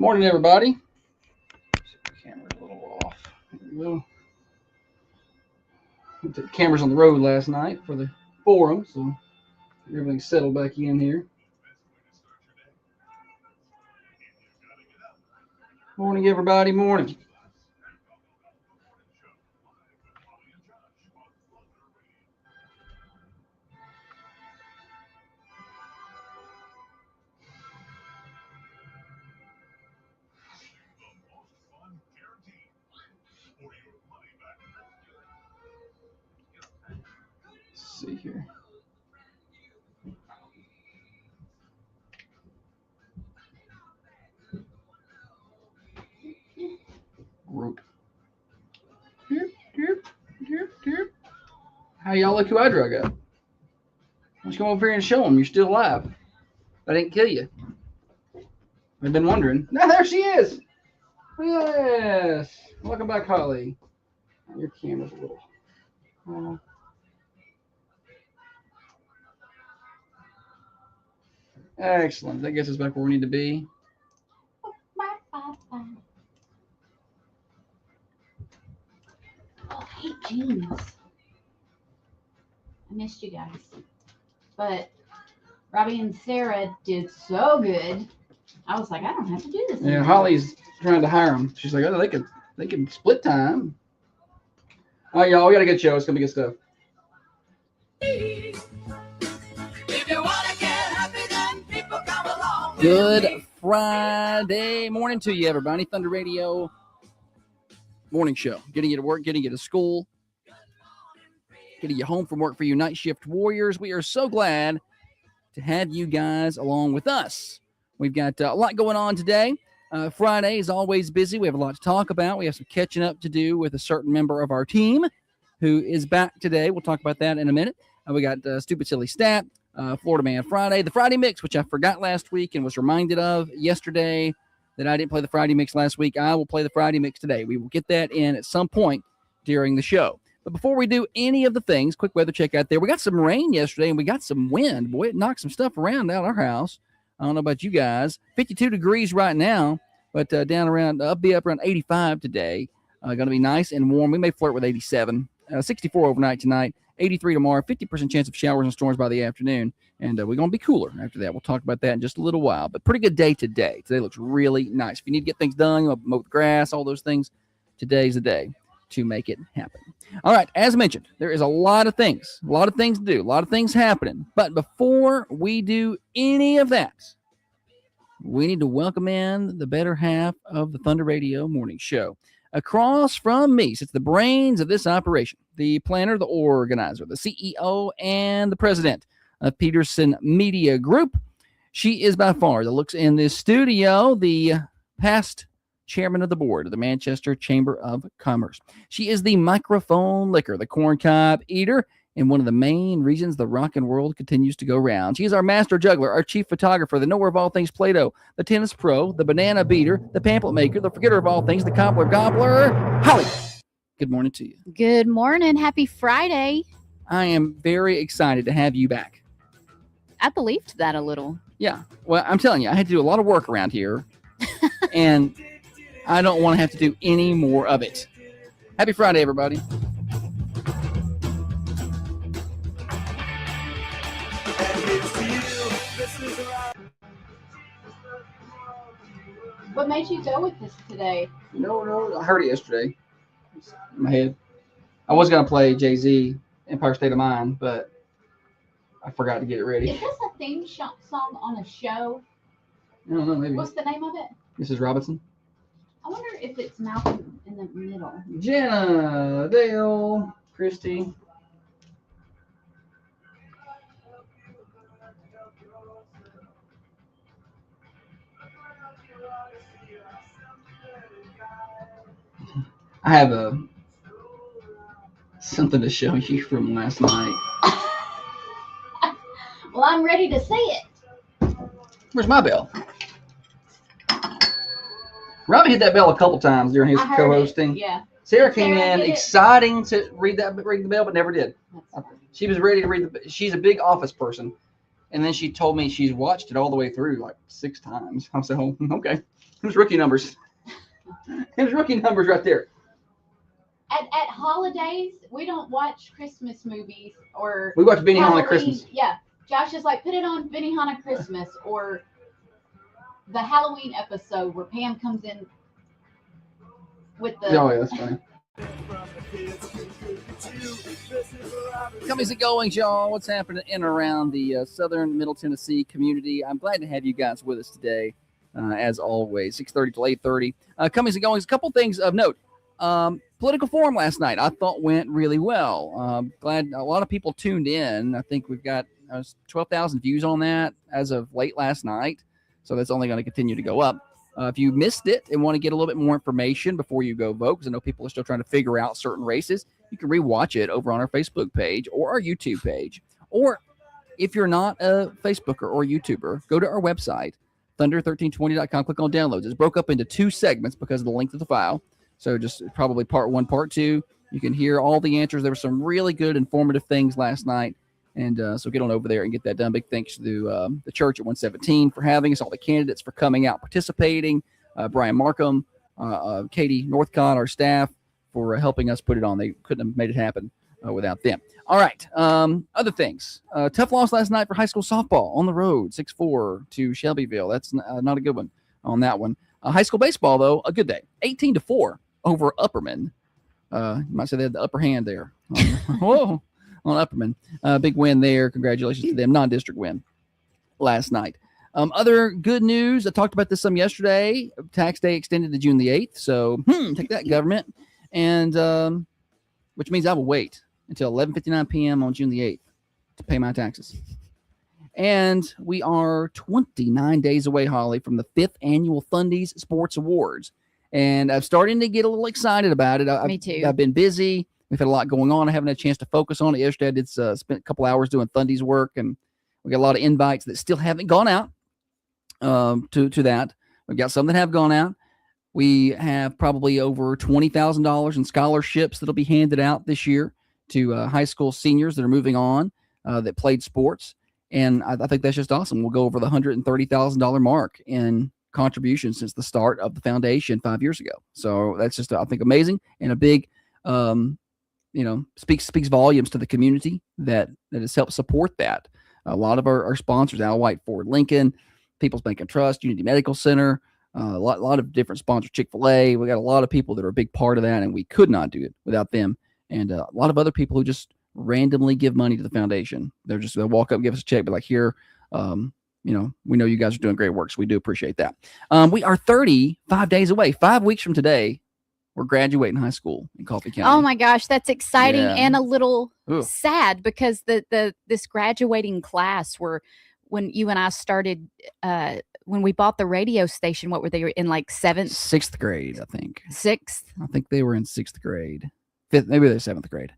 Morning, everybody. Camera's a little off. There we go. We took the cameras on the road last night for the forum, so everything's settled back in here. Morning, everybody. Morning. Let's see here. Group. How y'all look who I drug up? Let's come over here and show them you're still alive. I didn't kill you. I've been wondering. Now there she is. Yes. Welcome back, Holly. Your camera's a little. Excellent. That gets us back where we need to be. Oh, I hate jeans. I missed you guys. But Robbie and Sarah did so good. I was like, I don't have to do this anymore. Yeah, Holly's trying to hire them. She's like, oh, they can split time. All right, y'all, we got a good show. It's gonna be good stuff. Good Friday morning to you, everybody. Thunder Radio morning show. Getting you to work, getting you to school, getting you home from work for you night shift warriors. We are so glad to have you guys along with us. We've got a lot going on today. Friday is always busy. We have a lot to talk about. We have some catching up to do with a certain member of our team who is back today. We'll talk about that in a minute. We got Stupid Silly Stat, Florida Man Friday, the Friday Mix, which I forgot last week and was reminded of yesterday that I didn't play the Friday Mix last week. I will play the Friday Mix today. We will get that in at some point during the show. But before we do any of the things, quick weather check out there. We got some rain yesterday and we got some wind. Boy, it knocked some stuff around out our house. I don't know about you guys. 52 degrees right now, but down around, be up around 85 today. Going to be nice and warm. We may flirt with 87. 64 overnight tonight, 83 tomorrow, 50% chance of showers and storms by the afternoon. And we're going to be cooler after that. We'll talk about that in just a little while. But pretty good day today. Today looks really nice. If you need to get things done, you want to mow the grass, all those things, today's the day to make it happen. All right, as mentioned, there is a lot of things to do, a lot of things happening. But before we do any of that, we need to welcome in the better half of the Thunder Radio morning show. Across from me sits the brains of this operation, the planner, the organizer, the CEO, and the president of Peterson Media Group. She is by far the looks in this studio, the past chairman of the board of the Manchester Chamber of Commerce. She is the microphone licker, the corncob eater, and one of the main reasons the rockin' world continues to go round. She's our master juggler, our chief photographer, the knower of all things Play-Doh, the tennis pro, the banana beater, the pamphlet maker, the forgetter of all things, the cobbler gobbler, Holly. Good morning to you. Good morning. Happy Friday. I am very excited to have you back. I believed that a little. Yeah. Well, I'm telling you, I had to do a lot of work around here, and I don't want to have to do any more of it. Happy Friday, everybody. What made you go with this today? No, I heard it yesterday. In my head. I was going to play Jay-Z, Empire State of Mind, but I forgot to get it ready. Is this a theme song on a show? I don't know, maybe. What's the name of it? Mrs. Robinson. I wonder if it's Malcolm in the Middle. Jenna, Dale, Christy. I have something to show you from last night. Well, I'm ready to see it. Where's my bell? Robbie hit that bell a couple times during his co-hosting. Yeah. Sarah came in exciting to ring the bell, but never did. She was ready to read she's a big Office person. And then she told me she's watched it all the way through like 6 times. I said, oh, okay. Who's rookie numbers? His rookie numbers right there. At holidays, we don't watch Christmas movies or We watch Benihana Halloween. Christmas. Yeah, Josh is like, put it on Benihana Christmas or the Halloween episode where Pam comes in with the. Oh, yeah, that's funny. Comings and goings, y'all. What's happening in and around the southern Middle Tennessee community? I'm glad to have you guys with us today, as always. 6:30 to 8:30. Comings and goings. A couple things of note. Political forum last night I thought went really well. Glad a lot of people tuned in. I think we've got 12,000 views on that as of late last night. So that's only going to continue to go up. If you missed it and want to get a little bit more information before you go vote, because I know people are still trying to figure out certain races, you can rewatch it over on our Facebook page or our YouTube page. Or if you're not a Facebooker or YouTuber, go to our website, thunder1320.com, click on downloads. It's broke up into two segments because of the length of the file. So just probably part one, part two. You can hear all the answers. There were some really good, informative things last night. And so get on over there and get that done. Big thanks to the church at 117 for having us, all the candidates for coming out, participating, Brian Markham, Katie Northcott, our staff, for helping us put it on. They couldn't have made it happen without them. All right. Other things. Tough loss last night for high school softball on the road, 6-4 to Shelbyville. That's not a good one on that one. High school baseball, though, a good day. 18-4 over Upperman. You might say they had the upper hand there. Whoa. On Upperman. Big win there. Congratulations to them. Non-district win last night. Other good news. I talked about this some yesterday. Tax day extended to June the 8th. So take that, government. And which means I will wait until 11:59 p.m. on June the 8th to pay my taxes. And we are 29 days away, Holly, from the 5th annual Thundies Sports Awards. And I'm starting to get a little excited about it. Me too. I've been busy. We've had a lot going on. I haven't had a chance to focus on it. Yesterday, I did spent a couple hours doing Thundies work, and we got a lot of invites that still haven't gone out to that. We've got some that have gone out. We have probably over $20,000 in scholarships that'll be handed out this year to high school seniors that are moving on that played sports. And I think that's just awesome. We'll go over the $130,000 mark in contributions since the start of the foundation 5 years ago. So that's just, I think, amazing and a big, speaks volumes to the community that has helped support that. A lot of our sponsors, Al White, Ford Lincoln, People's Bank and Trust, Unity Medical Center, a lot of different sponsors, Chick-fil-A. We got a lot of people that are a big part of that, and we could not do it without them. And a lot of other people who just randomly give money to the foundation. They'll walk up and give us a check, but like, here, we know you guys are doing great work, so we do appreciate that. We are 35 days away. 5 weeks from today, we're graduating high school in Coffee County. Oh my gosh, that's exciting and a little Ooh. sad, because this graduating class when you and I started, when we bought the radio station, what were they in, like sixth grade, I think. Sixth? I think they were in 6th grade. 5th, maybe they're 7th grade.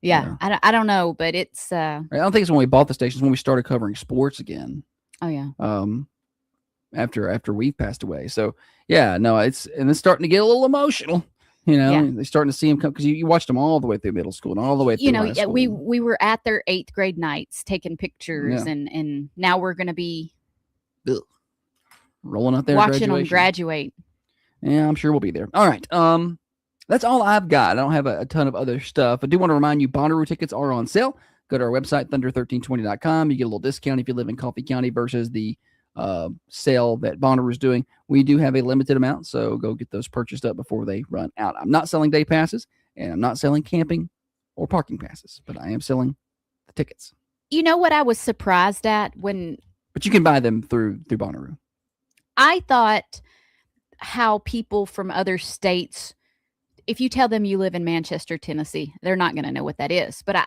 Yeah. I don't know, but it's I don't think it's when we bought the station. It's when we started covering sports again. Oh yeah. After we've passed away. So yeah, no, it's starting to get a little emotional. They're starting to see them come, because you watched them all the way through middle school and all the way through high school. We were at their 8th grade nights taking pictures, and now we're going to be rolling out there watching them graduate. Yeah, I'm sure we'll be there. All right. That's all I've got. I don't have a ton of other stuff. I do want to remind you, Bonnaroo tickets are on sale. Go to our website, thunder1320.com. You get a little discount if you live in Coffee County versus the sale that Bonnaroo is doing. We do have a limited amount, so go get those purchased up before they run out. I'm not selling day passes, and I'm not selling camping or parking passes, but I am selling the tickets. You know what I was surprised at But you can buy them through Bonnaroo. I thought how people from other states, if you tell them you live in Manchester, Tennessee, they're not going to know what that is. But I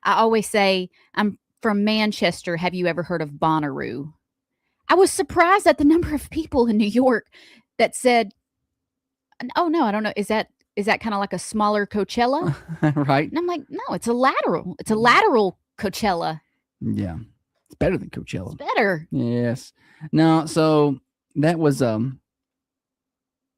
always say, I'm from Manchester. Have you ever heard of Bonnaroo? I was surprised at the number of people in New York that said, oh, no, I don't know. Is that kind of like a smaller Coachella? Right. And I'm like, no, it's a lateral. It's a lateral Coachella. Yeah. It's better than Coachella. It's better. Yes. No, so that was, I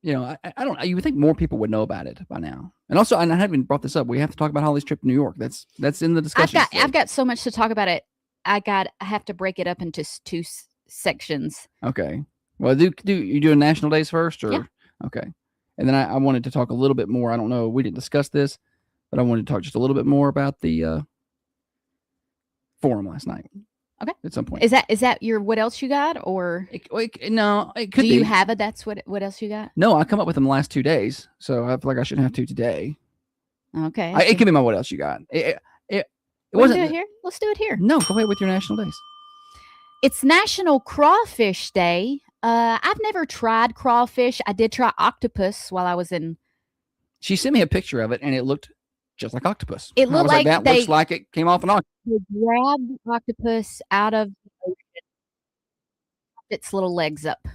don't, you would think more people would know about it by now. And also, and I haven't brought this up, we have to talk about Holly's trip to New York. That's in the discussion. I've got so much to talk about it. I have to break it up into two sections. Okay. Well, do you doing national days first, or Yeah. okay? And then I wanted to talk a little bit more. I don't know, we didn't discuss this, but I wanted to talk just a little bit more about the forum last night. Okay. At some point. Is that your what else you got, or no, it could do be. you have a that's what else you got? No, I come up with them the last 2 days, so I feel like I shouldn't have to today. Okay. It could be my what else you got. It We can wasn't do it here. Let's do it here. No, go ahead with your national days. It's National Crawfish Day. I've never tried crawfish. I did try octopus while I was in. She sent me a picture of it, and it looked just like octopus. It I looked was like that looks like it came off an octopus. they grabbed the octopus out of the ocean, its little legs up.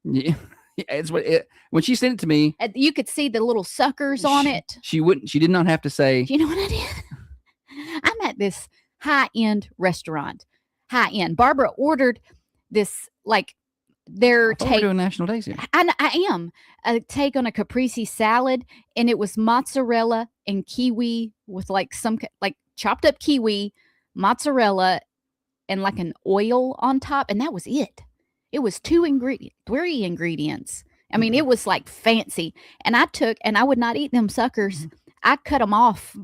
Yeah, it's what when she sent it to me. You could see the little suckers on it. She did not have to say. Do you know what I did? I'm at this high-end restaurant. High-end. Barbara ordered this, like, their I thought take. we're doing national days here. I am. A take on a caprese salad, and it was mozzarella and kiwi with like some like chopped up kiwi, mozzarella, and like an oil on top, and that was it. It was 3 ingredients. I mean, it was like fancy. And I would not eat them suckers. I cut them off.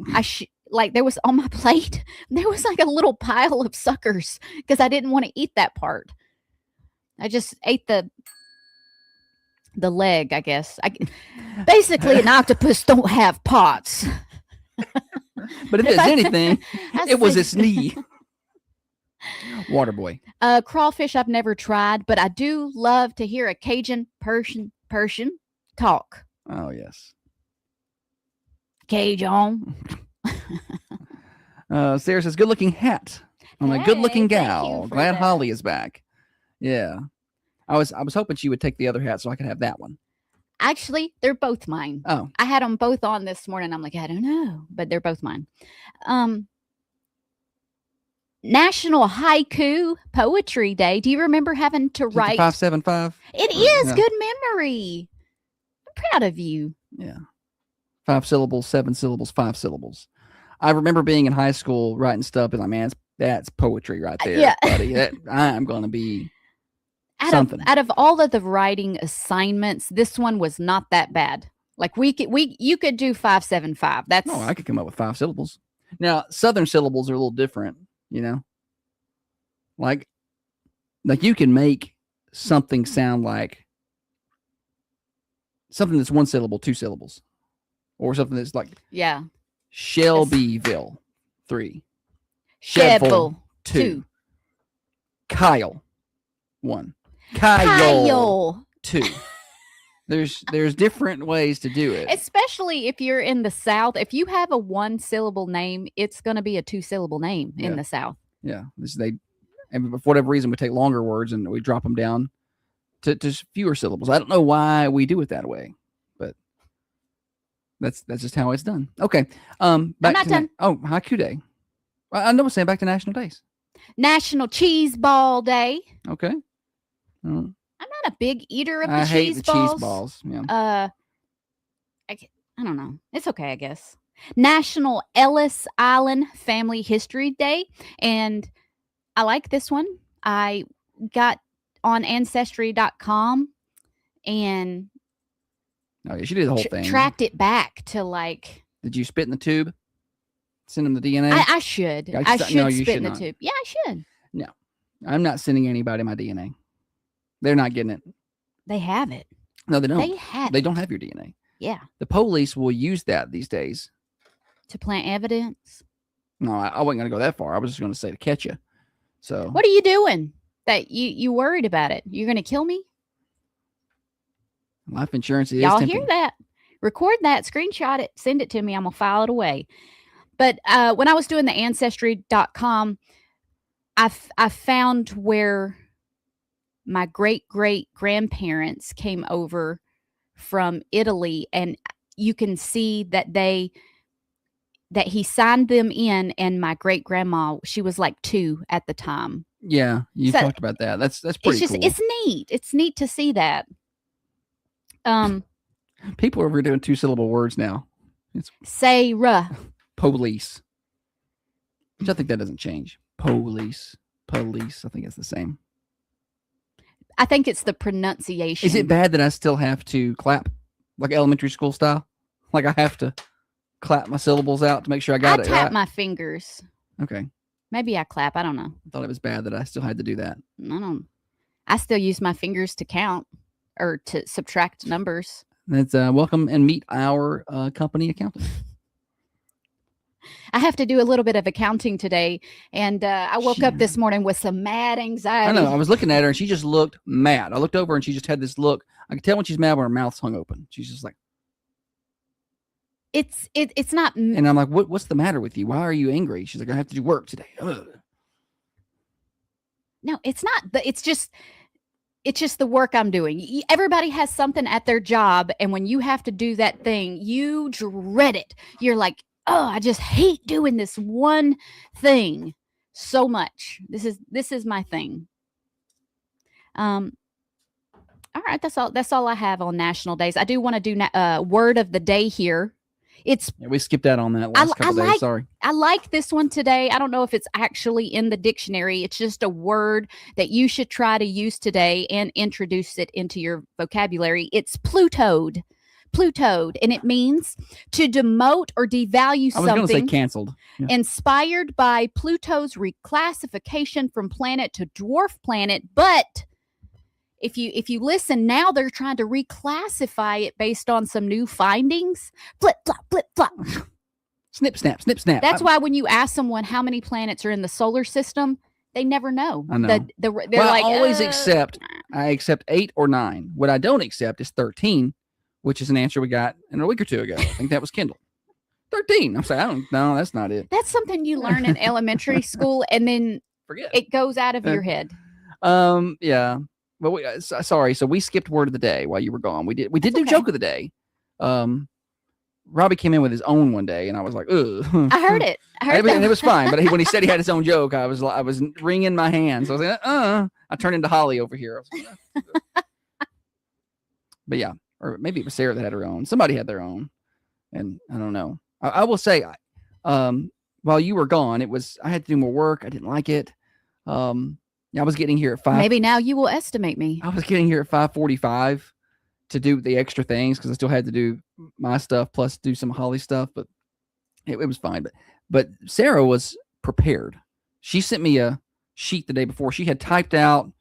Like there was on my plate, there was like a little pile of suckers because I didn't want to eat that part. I just ate the leg, I guess. Basically, an octopus don't have pots. But if there's anything, it was its knee. Waterboy. Crawfish I've never tried, but I do love to hear a Cajun Persian talk. Oh yes. Cajun. Sarah says, "Good looking hat on a good looking gal. Glad that. Holly is back." Yeah, I was hoping she would take the other hat so I could have that one. Actually, they're both mine. Oh, I had them both on this morning. I'm like, I don't know, but they're both mine. National Haiku Poetry Day. Do you remember having to write 575? It is. Yeah. Good memory. I'm proud of you. Yeah. 5 syllables, 7 syllables, 5 syllables. I remember being in high school writing stuff and like, man, that's poetry right there, yeah. buddy. I'm going to be something. Out of all of the writing assignments, this one was not that bad. Like you could do 575. That's no, I could come up with 5 syllables. Now, Southern syllables are a little different, you know. Like you can make something sound like something that's 1 syllable, 2 syllables, or something that's like Shelbyville 3, Sheville 2, Kyle 1, Kyle 2. There's different ways to do it. Especially if you're in the South. If you have a 1 syllable name, it's going to be a 2 syllable name in the South. Yeah, and for whatever reason, we take longer words and we drop them down to fewer syllables. I don't know why we do it that way, but that's just how it's done. Okay. I'm not done. Haiku Day. I know. Saying back to national days. National Cheese Ball Day. Okay. I'm not a big eater of the cheese balls. Yeah. I don't know. It's okay, I guess. National Ellis Island Family History Day, and I like this one. I got on Ancestry.com and she did the whole thing. Tracked it back to like. Did you spit in the tube? Send them the DNA? I should. I should spit in the tube. Yeah, I should. No, I'm not sending anybody my DNA. They're not getting it. They have it. No, they don't. They don't have your DNA. Yeah. The police will use that these days. To plant evidence? No, I wasn't going to go that far. I was just going to say to catch you. So. What are you doing that you worried about it? You're going to kill me? Life insurance is Y'all tempting. hear that? Record that, screenshot it, send it to me. I'm going to file it away. But when I was doing the Ancestry.com, I found where my great-great-grandparents came over from Italy, and you can see that he signed them in, and my great-grandma, she was like 2 at the time. Yeah, you talked about that. That's pretty cool. It's neat. It's neat to see that. People are doing 2-syllable words now. It's Sarah. Police. Which I think that doesn't change. Police. I think it's the same. I think it's the pronunciation. Is it bad that I still have to clap like elementary school style? Like I have to clap my syllables out to make sure I got I it tap right? my fingers. Okay. Maybe I clap. I don't know. I thought it was bad that I still had to do that. I still use my fingers to count or to subtract numbers. That's welcome and meet our company accountant. I have to do a little bit of accounting today, and I woke up this morning with some mad anxiety. I know. I was looking at her, and she just looked mad. I looked over, and she just had this look. I could tell when she's mad when her mouth's hung open. She's just like, it's not. And I'm like, what's the matter with you? Why are you angry? She's like, I have to do work today. Ugh. No, it's not. It's just the work I'm doing. Everybody has something at their job, and when you have to do that thing, you dread it. You're like, oh, I just hate doing this one thing so much. This is my thing. All right, that's all I have on national days. I do want to do word of the day here. We skipped out on that last couple days. Sorry. I like this one today. I don't know if it's actually in the dictionary. It's just a word that you should try to use today and introduce it into your vocabulary. It's Plutoed. Plutoed, and it means to demote or devalue something. I was going to say canceled. Yeah. Inspired by Pluto's reclassification from planet to dwarf planet, but if you listen now, they're trying to reclassify it based on some new findings. Flip flop, flip flop. Snip snap, snip snap. That's why when you ask someone how many planets are in the solar system, they never know. I know. They're like, I always accept 8 or 9. What I don't accept is 13, which is an answer we got a week or two ago. I think that was Kendall. 13. I'm saying, no, that's not it. That's something you learn in elementary school, and then forget it goes out of your head. Yeah. But sorry. So we skipped word of the day while you were gone. We did do joke of the day. Robbie came in with his own one day, and I was like, ugh. I heard it. And it was fine. But when he said he had his own joke, I was wringing my hands. I was like, I turned into Holly over here. Like, but yeah, or maybe it was Sarah that had her own. Somebody had their own, and I don't know. I will say, while you were gone, I had to do more work. I didn't like it. I was getting here at 5. Maybe now you will estimate me. I was getting here at 5:45 to do the extra things because I still had to do my stuff plus do some Holly stuff, but it was fine. But Sarah was prepared. She sent me a sheet the day before. She had typed out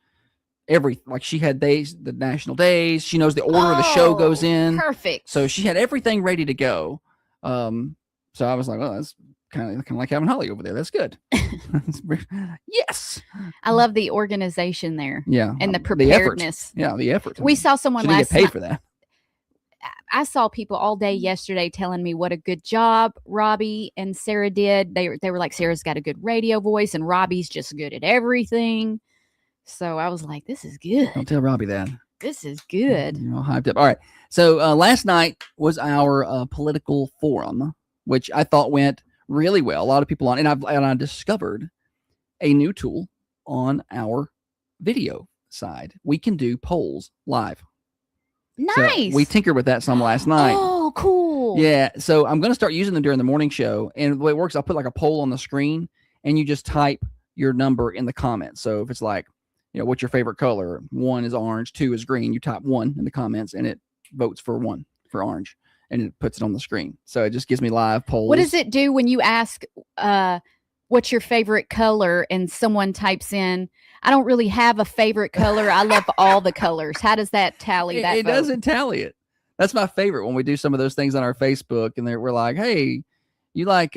she had the national days. She knows the order the show goes in. Perfect. So she had everything ready to go. So I was like, well, that's kind of like having Holly over there. That's good. Yes. I love the organization there. Yeah. And the preparedness. The effort. We saw someone she didn't last get paid night for that. I saw people all day yesterday telling me what a good job Robbie and Sarah did. They were like, Sarah's got a good radio voice and Robbie's just good at everything. So I was like, this is good. Don't tell Robbie that. This is good. You're all hyped up. All right. So last night was our political forum, which I thought went really well. A lot of people on, and I discovered a new tool on our video side. We can do polls live. Nice. So we tinkered with that some last night. Oh, cool. Yeah. So I'm going to start using them during the morning show. And the way it works, I'll put like a poll on the screen and you just type your number in the comments. So if it's like, what's your favorite color? 1 is orange, 2 is green. You type 1 in the comments and it votes for 1 for orange and it puts it on the screen. So it just gives me live polls. What does it do when you ask, what's your favorite color? And someone types in, I don't really have a favorite color. I love all the colors. How does that tally that? It doesn't tally it. That's my favorite when we do some of those things on our Facebook and we're like, hey, you like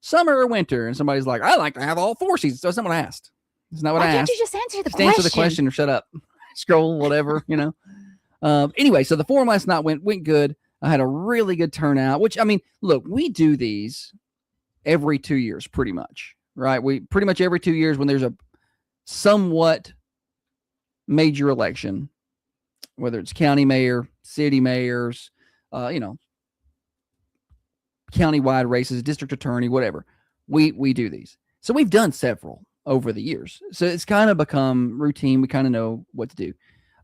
summer or winter? And somebody's like, I like to have all 4 seasons. So that's not what I asked. It's not what I asked. Why can't you just answer the question? Answer the question or shut up. Scroll, whatever, Anyway, so the forum last night went good. I had a really good turnout, which, I mean, look, we do these every 2 years pretty much, right? We pretty much every 2 years when there's a somewhat major election, whether it's county mayor, city mayors, countywide races, district attorney, whatever, we do these. So we've done several over the years. So it's kind of become routine. We kind of know what to do,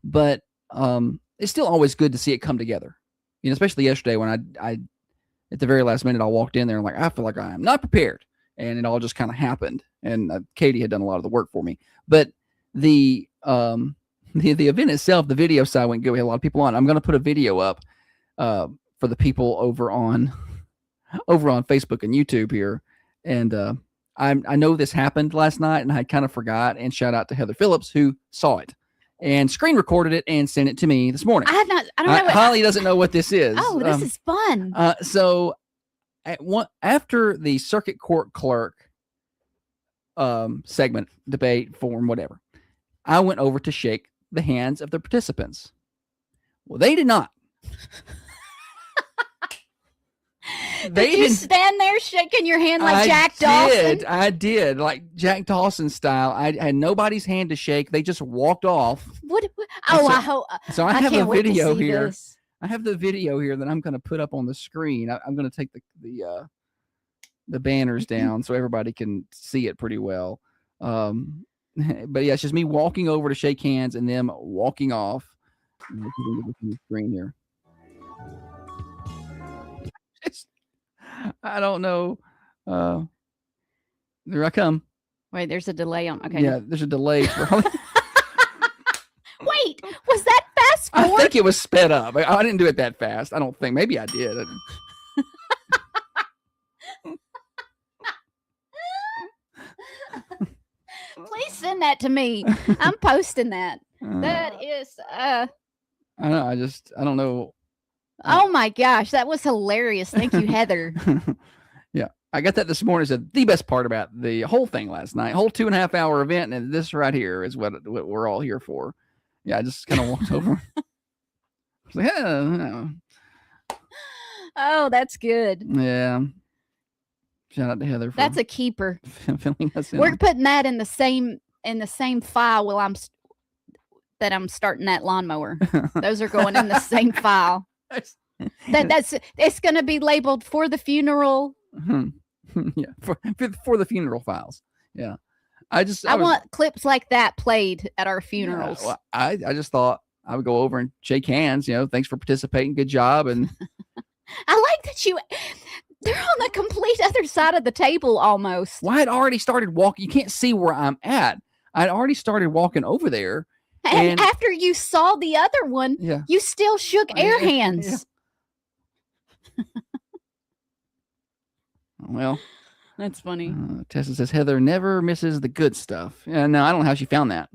but it's still always good to see it come together. Especially yesterday when I at the very last minute, I walked in there and like, I feel like I am not prepared. And it all just kind of happened. And Katie had done a lot of the work for me. But the the event itself, the video side went good. We had a lot of people on. I'm going to put a video up for the people over on Facebook and YouTube here. And I know this happened last night, and I kind of forgot. And shout out to Heather Phillips, who saw it and screen recorded it and sent it to me this morning. I don't know. Holly doesn't know what this is. Oh, this is fun. So after the circuit court clerk segment, debate, forum, whatever, I went over to shake the hands of the participants. Well, they did not. Did you stand there shaking your hand like Jack Dawson? I did, like Jack Dawson style. I had nobody's hand to shake. They just walked off. I hope. So I have a video here. I have the video here that I'm going to put up on the screen. I'm going to take the banners down so everybody can see it pretty well. But yeah, it's just me walking over to shake hands and them walking off. The screen here. I don't know. There I come. Wait, there's a delay on. Okay. Yeah, there's a delay. Wait, was that fast forward? I think it was sped up. I didn't do it that fast. I don't think. Maybe I did. Please send that to me. I'm posting that. That is. I know. I don't know. Oh my gosh, that was hilarious. Thank you, Heather. Yeah, I got that this morning. Said the best part about the whole thing last night, whole 2.5 hour event, and this right here is what we're all here for. Yeah, I just kind of walked over. I was like, yeah. Oh, that's good. Yeah. Shout out to Heather. That's a keeper. Filling us in. We're putting that in the same file while I'm starting that lawnmower. Those are going in the same file. It's going to be labeled for the funeral. Yeah, for the funeral files. Yeah, I want clips like that played at our funerals. Yeah, well, I just thought I would go over and shake hands. Thanks for participating. Good job. And I like that they're on the complete other side of the table almost. Well, I had already started walking. You can't see where I'm at. I'd already started walking over there. And after you saw the other one, yeah, you still shook air hands. Yeah. Well, that's funny. Tessa says Heather never misses the good stuff. Yeah, no, I don't know how she found that.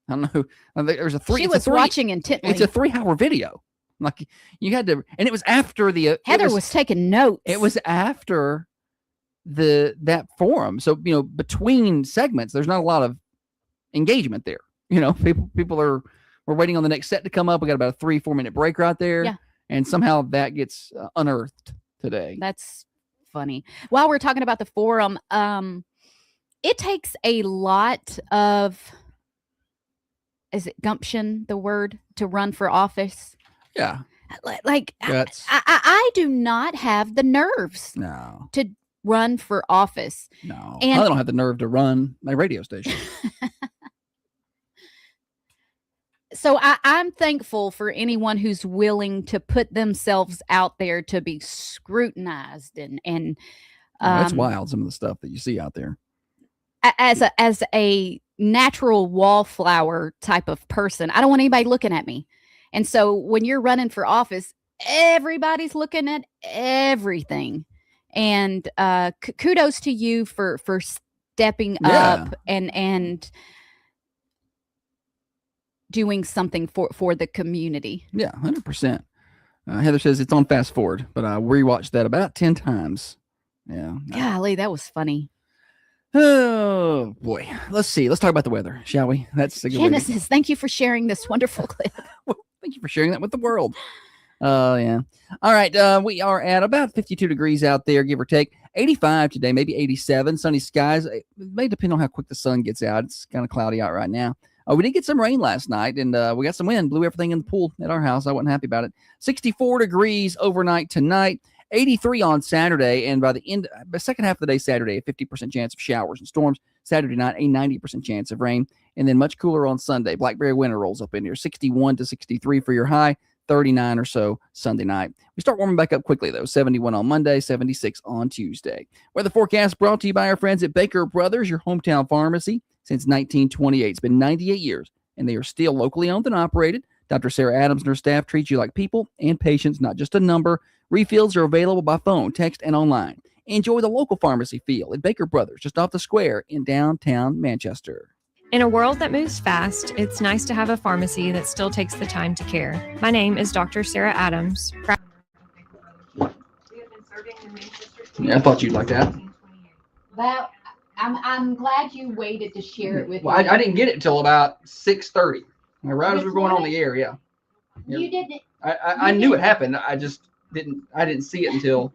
I don't know. There's a three. She was watching intently. It's a 3-hour video. Like you had to, and it was after the. Heather was taking notes. It was after that forum. So between segments, there's not a lot of engagement there. People we're waiting on the next set to come up. We got about a 3-4 minute break right there. Yeah. And somehow that gets unearthed today. That's funny. While we're talking about the forum, it takes a lot of, is it gumption, the word, to run for office? Yeah. Like I do not have the nerves to run for office. No. And I don't have the nerve to run my radio station. So I'm thankful for anyone who's willing to put themselves out there to be scrutinized and that's wild, some of the stuff that you see out there. As a natural wallflower type of person, I don't want anybody looking at me. And so when you're running for office, everybody's looking at everything. And kudos to you for stepping up and doing something for the community. Yeah, 100%. Heather says it's on fast forward, but I rewatched that about 10 times. Yeah. Golly, that was funny. Oh boy. Let's see. Let's talk about the weather, shall we? That's a good Genesis, thank you for sharing this wonderful clip. Well, thank you for sharing that with the world. Yeah. All right. We are at about 52 degrees out there, give or take. 85 today, maybe 87. Sunny skies. It may depend on how quick the sun gets out. It's kind of cloudy out right now. We did get some rain last night, and we got some wind. Blew everything in the pool at our house. I wasn't happy about it. 64 degrees overnight tonight. 83 on Saturday, and by the second half of the day Saturday, a 50% chance of showers and storms. Saturday night, a 90% chance of rain, and then much cooler on Sunday. Blackberry winter rolls up in here. 61 to 63 for your high. 39 or so Sunday night. We start warming back up quickly, though. 71 on Monday, 76 on Tuesday. Weather forecast brought to you by our friends at Baker Brothers, your hometown pharmacy since 1928. It's been 98 years and they are still locally owned and operated. Dr. Sarah Adams and her staff treat you like people and patients, not just a number. Refills are available by phone, text, and online. Enjoy the local pharmacy feel at Baker Brothers, just off the square in downtown Manchester. In a world that moves fast, it's nice to have a pharmacy that still takes the time to care. My name is Dr. Sarah Adams. Yeah, I thought you'd like that. Well, I'm glad you waited to share it with me. I didn't get it until about 6:30. Right as we were going on the air, yeah. You didn't. I knew it happened. I just didn't see it until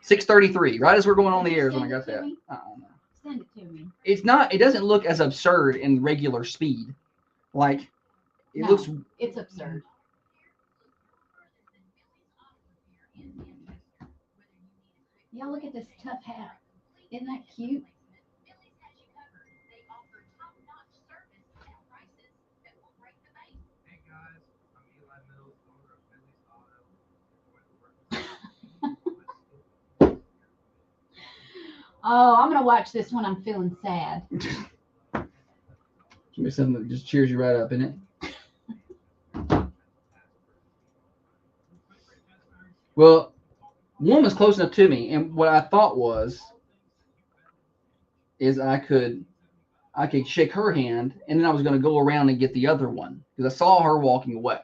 6:33. Right as we're going on the air is when I got that. Send it to me. It's not. It doesn't look as absurd in regular speed. Like it looks. It's absurd. Yeah, look at this tough hat. Isn't that cute? Oh, I'm gonna watch this when I'm feeling sad. Give me something that just cheers you right up, isn't it? Well, one was close enough to me, and what I thought is I could shake her hand, and then I was going to go around and get the other one because I saw her walking away.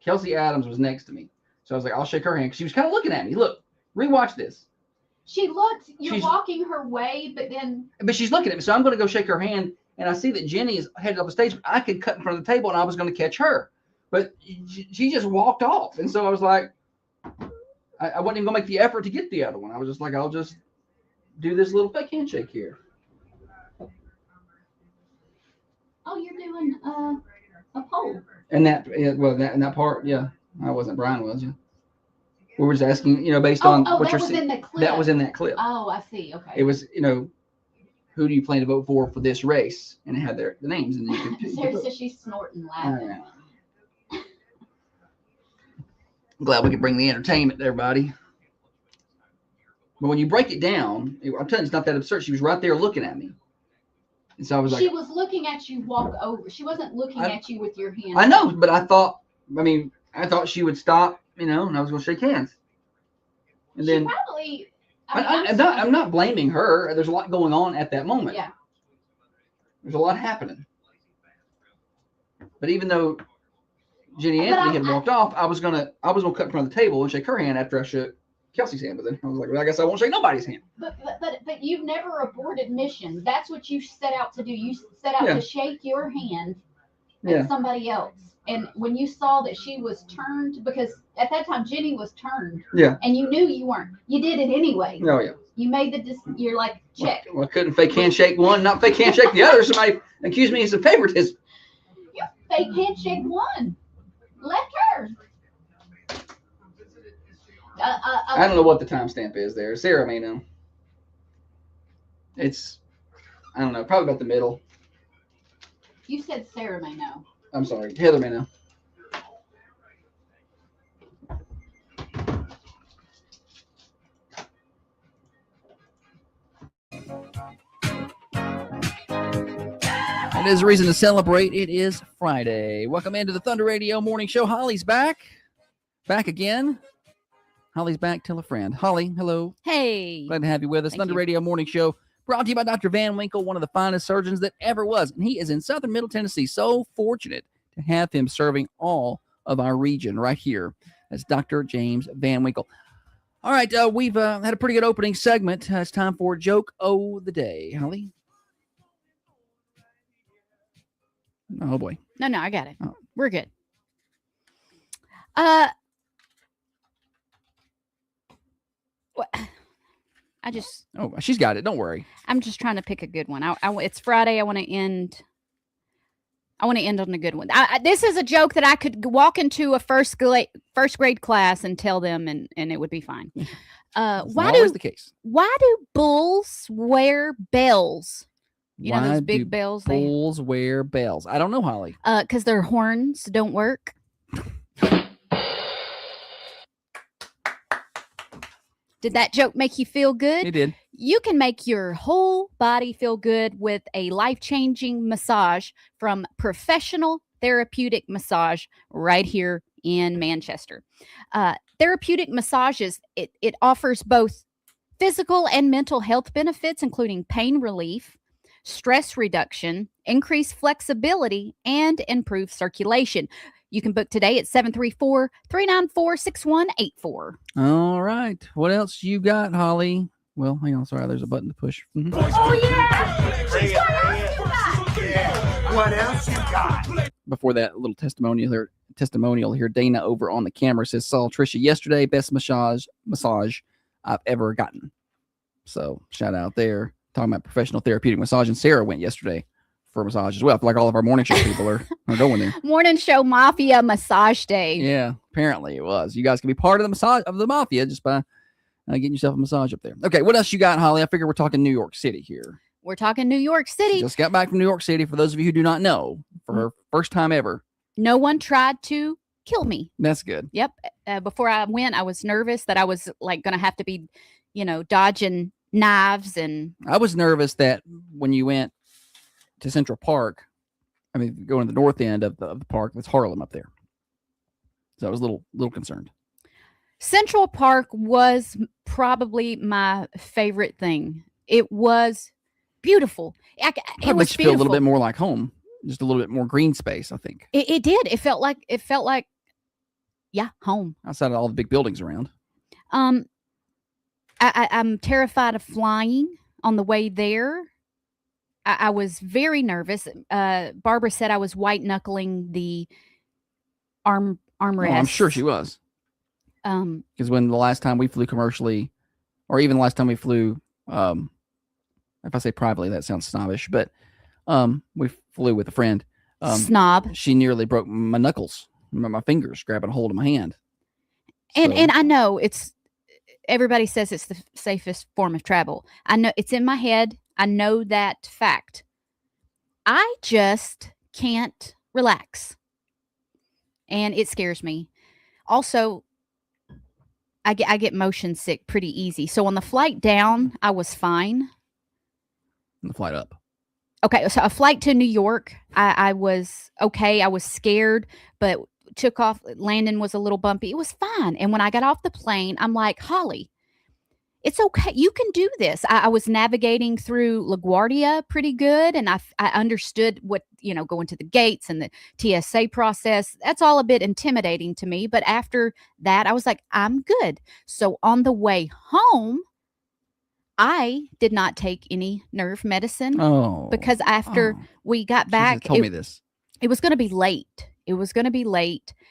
Kelsey Adams was next to me, so I was like, I'll shake her hand because she was kind of looking at me. Look, rewatch this. You're walking her way, but she's looking at me, so I'm going to go shake her hand, and I see that Jenny is headed up the stage. I could cut in front of the table, and I was going to catch her, but she just walked off, and so I was like, I wasn't even going to make the effort to get the other one. I was just like, I'll just do this little fake handshake here. Oh, you're doing a poll. And that, in that part, yeah, I wasn't. Brian was, yeah. We were just asking, based on what you're seeing. That was in that clip. Oh, I see. Okay. It was, who do you plan to vote for this race? And it had the names. And you could Sarah says she's snorting laughing. I'm glad we could bring the entertainment there, buddy. But when you break it down, I'm telling you, it's not that absurd. She was right there looking at me. And so I was like, she was looking at you walk over. She wasn't looking at you with your hand. I know, but I thought she would stop, and I was going to shake hands. And then probably. I'm not blaming her. There's a lot going on at that moment. Yeah. There's a lot happening. But even though Jenny Anthony had walked off, I was gonna cut in front of the table and shake her hand after I shook Kelsey's hand. But then I was like, well, I guess I won't shake nobody's hand. But you've never aborted mission. That's what you set out to do. You set out to shake your hand at somebody else. And when you saw that she was turned, because at that time Jenny was turned. Yeah. And you knew you weren't. You did it anyway. Oh yeah. You made you're like, check. Well, I couldn't fake handshake one, not fake handshake the other. Somebody accused me of some favoritism. You fake handshake one. Left her. I don't know what the timestamp is there. Sarah may know. It's, I don't know, probably about the middle. You said Sarah may know. I'm sorry, Heather may know. It is a reason to celebrate. It is Friday. Welcome into the Thunder Radio Morning Show. Holly's back again. Holly's back. Tell a friend. Holly, hello. Hey. Glad to have you with us. Thank Thunder you. Radio Morning Show brought to you by Dr. Van Winkle, one of the finest surgeons that ever was. And he is in southern Middle Tennessee. So fortunate to have him serving all of our region right here. That's Dr. James Van Winkle. All right, we've had a pretty good opening segment. It's time for Joke O' the Day. Holly? Oh, boy. No, I got it. Oh. We're good. Oh, she's got it. Don't worry. I'm just trying to pick a good one. It's Friday. I want to end on a good one. This is a joke that I could walk into a first grade class and tell them, and it would be fine. Always the case. Why do bulls wear bells? You know those big bells? Bulls wear bells. I don't know, Holly. Because their horns don't work. Did that joke make you feel good? It did. You can make your whole body feel good with a life-changing massage from professional Therapeutic Massage right here in Manchester. Therapeutic massages, it offers both physical and mental health benefits, including pain relief, stress reduction, increased flexibility, and improved circulation. You can book today at 734-394-6184. All right. What else you got, Holly? Well, hang on. Sorry, there's a button to push. Mhm. Oh, yeah! What else you got? Before that little testimonial here, Dana over on the camera says, saw Trisha yesterday, best massage I've ever gotten. So shout out there. Talking about professional therapeutic massage. And Sarah went yesterday for a massage as well. I feel like all of our morning show people are going there. Morning Show Mafia Massage Day. Yeah, apparently it was. You guys can be part of the mafia just by getting yourself a massage up there. Okay, what else you got, Holly? I figure we're talking New York City here. We're talking New York City. She just got back from New York City. For those of you who do not know, for her first time ever. No one tried to kill me. That's good. Yep. Before I went, I was nervous that I was like going to have to be, dodging knives. And I was nervous that when you went to Central Park, going to the north end of the park, it's Harlem up there. So I was a little concerned. Central Park was probably my favorite thing. It was beautiful. It was makes you feel a little bit more like home, just a little bit more green space, I think. It did. It felt like, yeah, home. Outside of all the big buildings around. I'm terrified of flying on the way there. I was very nervous. Barbara said I was white knuckling the armrest. Oh, I'm sure she was. Because when the last time we flew commercially, or even the last time we flew, if I say privately, that sounds snobbish, but we flew with a friend. Snob. She nearly broke my knuckles, my fingers grabbing a hold of my hand. And I know everybody says it's the safest form of travel. I know it's in my head. I know that fact. I just can't relax. And it scares me. Also, I get motion sick pretty easy. So on the flight down, I was fine. On the flight up. Okay, so a flight to New York, I was okay. I was scared, but took off. Landing was a little bumpy. It was fine. And when I got off the plane, I'm like, Holly, it's okay. You can do this. I was navigating through LaGuardia pretty good. And I understood what, going to the gates and the TSA process. That's all a bit intimidating to me. But after that, I was like, I'm good. So on the way home, I did not take any nerve medicine. Because after we got back, told me this. It was going to be late.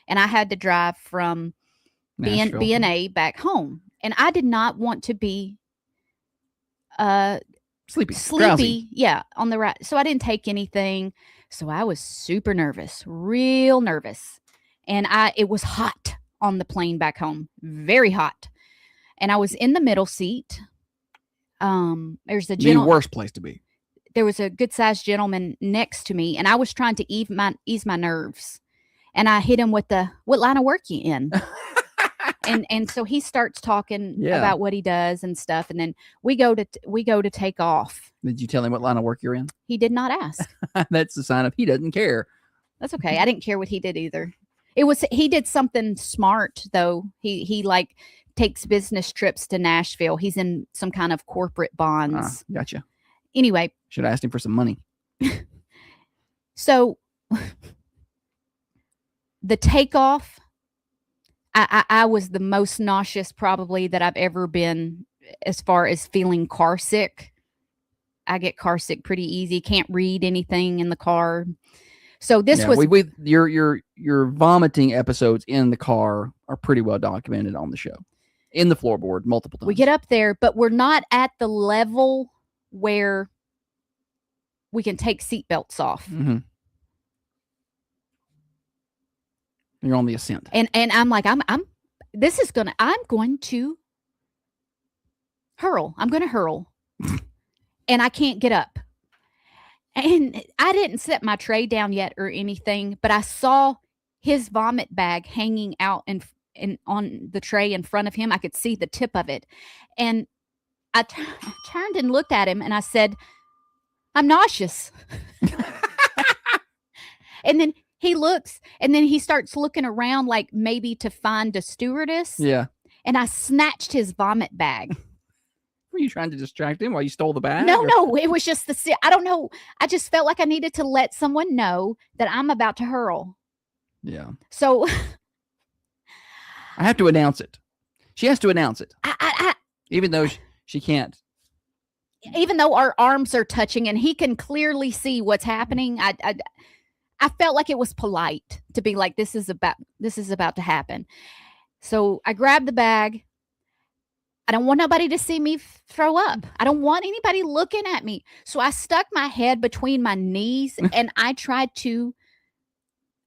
And I had to drive from B&A back home. And I did not want to be sleepy. Drowsy. Yeah, on the right. So I didn't take anything. So I was super nervous, real nervous. And it was hot on the plane back home, very hot. And I was in the middle seat. There's a the worst place to be. There was a good-sized gentleman next to me, and I was trying to ease my nerves. And I hit him with what line of work you in? and so he starts talking about what he does and stuff, and then we go to take off. Did you tell him what line of work you're in? He did not ask. That's a sign of he doesn't care. That's okay. I didn't care what he did either. He did something smart though. He like takes business trips to Nashville. He's in some kind of corporate bonds. Gotcha. Anyway, should have asked him for some money. So the takeoff, I was the most nauseous probably that I've ever been as far as feeling car sick. I get car sick pretty easy. Can't read anything in the car. So this was your vomiting episodes in the car are pretty well documented on the show, in the floorboard multiple times. We get up there, but we're not at the level where we can take seatbelts off. Mm-hmm. You're on the ascent. And I'm like, I'm going to hurl. I'm going to hurl. And I can't get up. And I didn't set my tray down yet or anything, but I saw his vomit bag hanging out and on the tray in front of him. I could see the tip of it. And I turned and looked at him and I said, I'm nauseous. And then he looks and then he starts looking around like maybe to find a stewardess. Yeah. And I snatched his vomit bag. Were you trying to distract him while you stole the bag? No, it was just I don't know. I just felt like I needed to let someone know that I'm about to hurl. Yeah. So I have to announce it. She has to announce it. I Even though she can't. even though our arms are touching and he can clearly see what's happening, I felt like it was polite to be like, this is about to happen. So I grabbed the bag. I don't want nobody to see me throw up. I don't want anybody looking at me. So I stuck my head between my knees and I tried to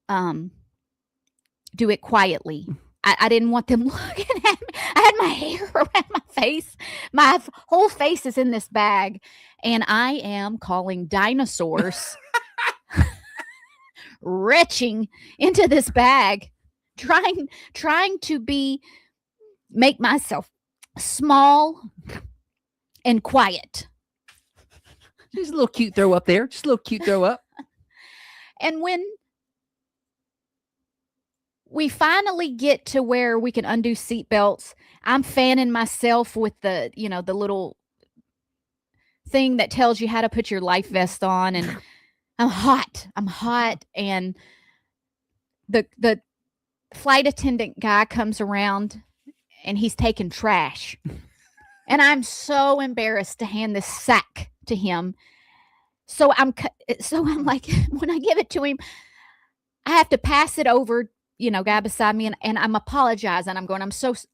do it quietly. I didn't want them looking at me. I had my hair around my face. My whole face is in this bag. And I am calling dinosaurs, retching into this bag, trying to make myself small and quiet. Just a little cute throw up there. Just a little cute throw up. And when we finally get to where we can undo seatbelts, I'm fanning myself with the little thing that tells you how to put your life vest on, and I'm hot, and the flight attendant guy comes around and he's taking trash. And I'm so embarrassed to hand this sack to him. So I'm like, when I give it to him, I have to pass it over, guy beside me, and I'm apologizing. I'm going,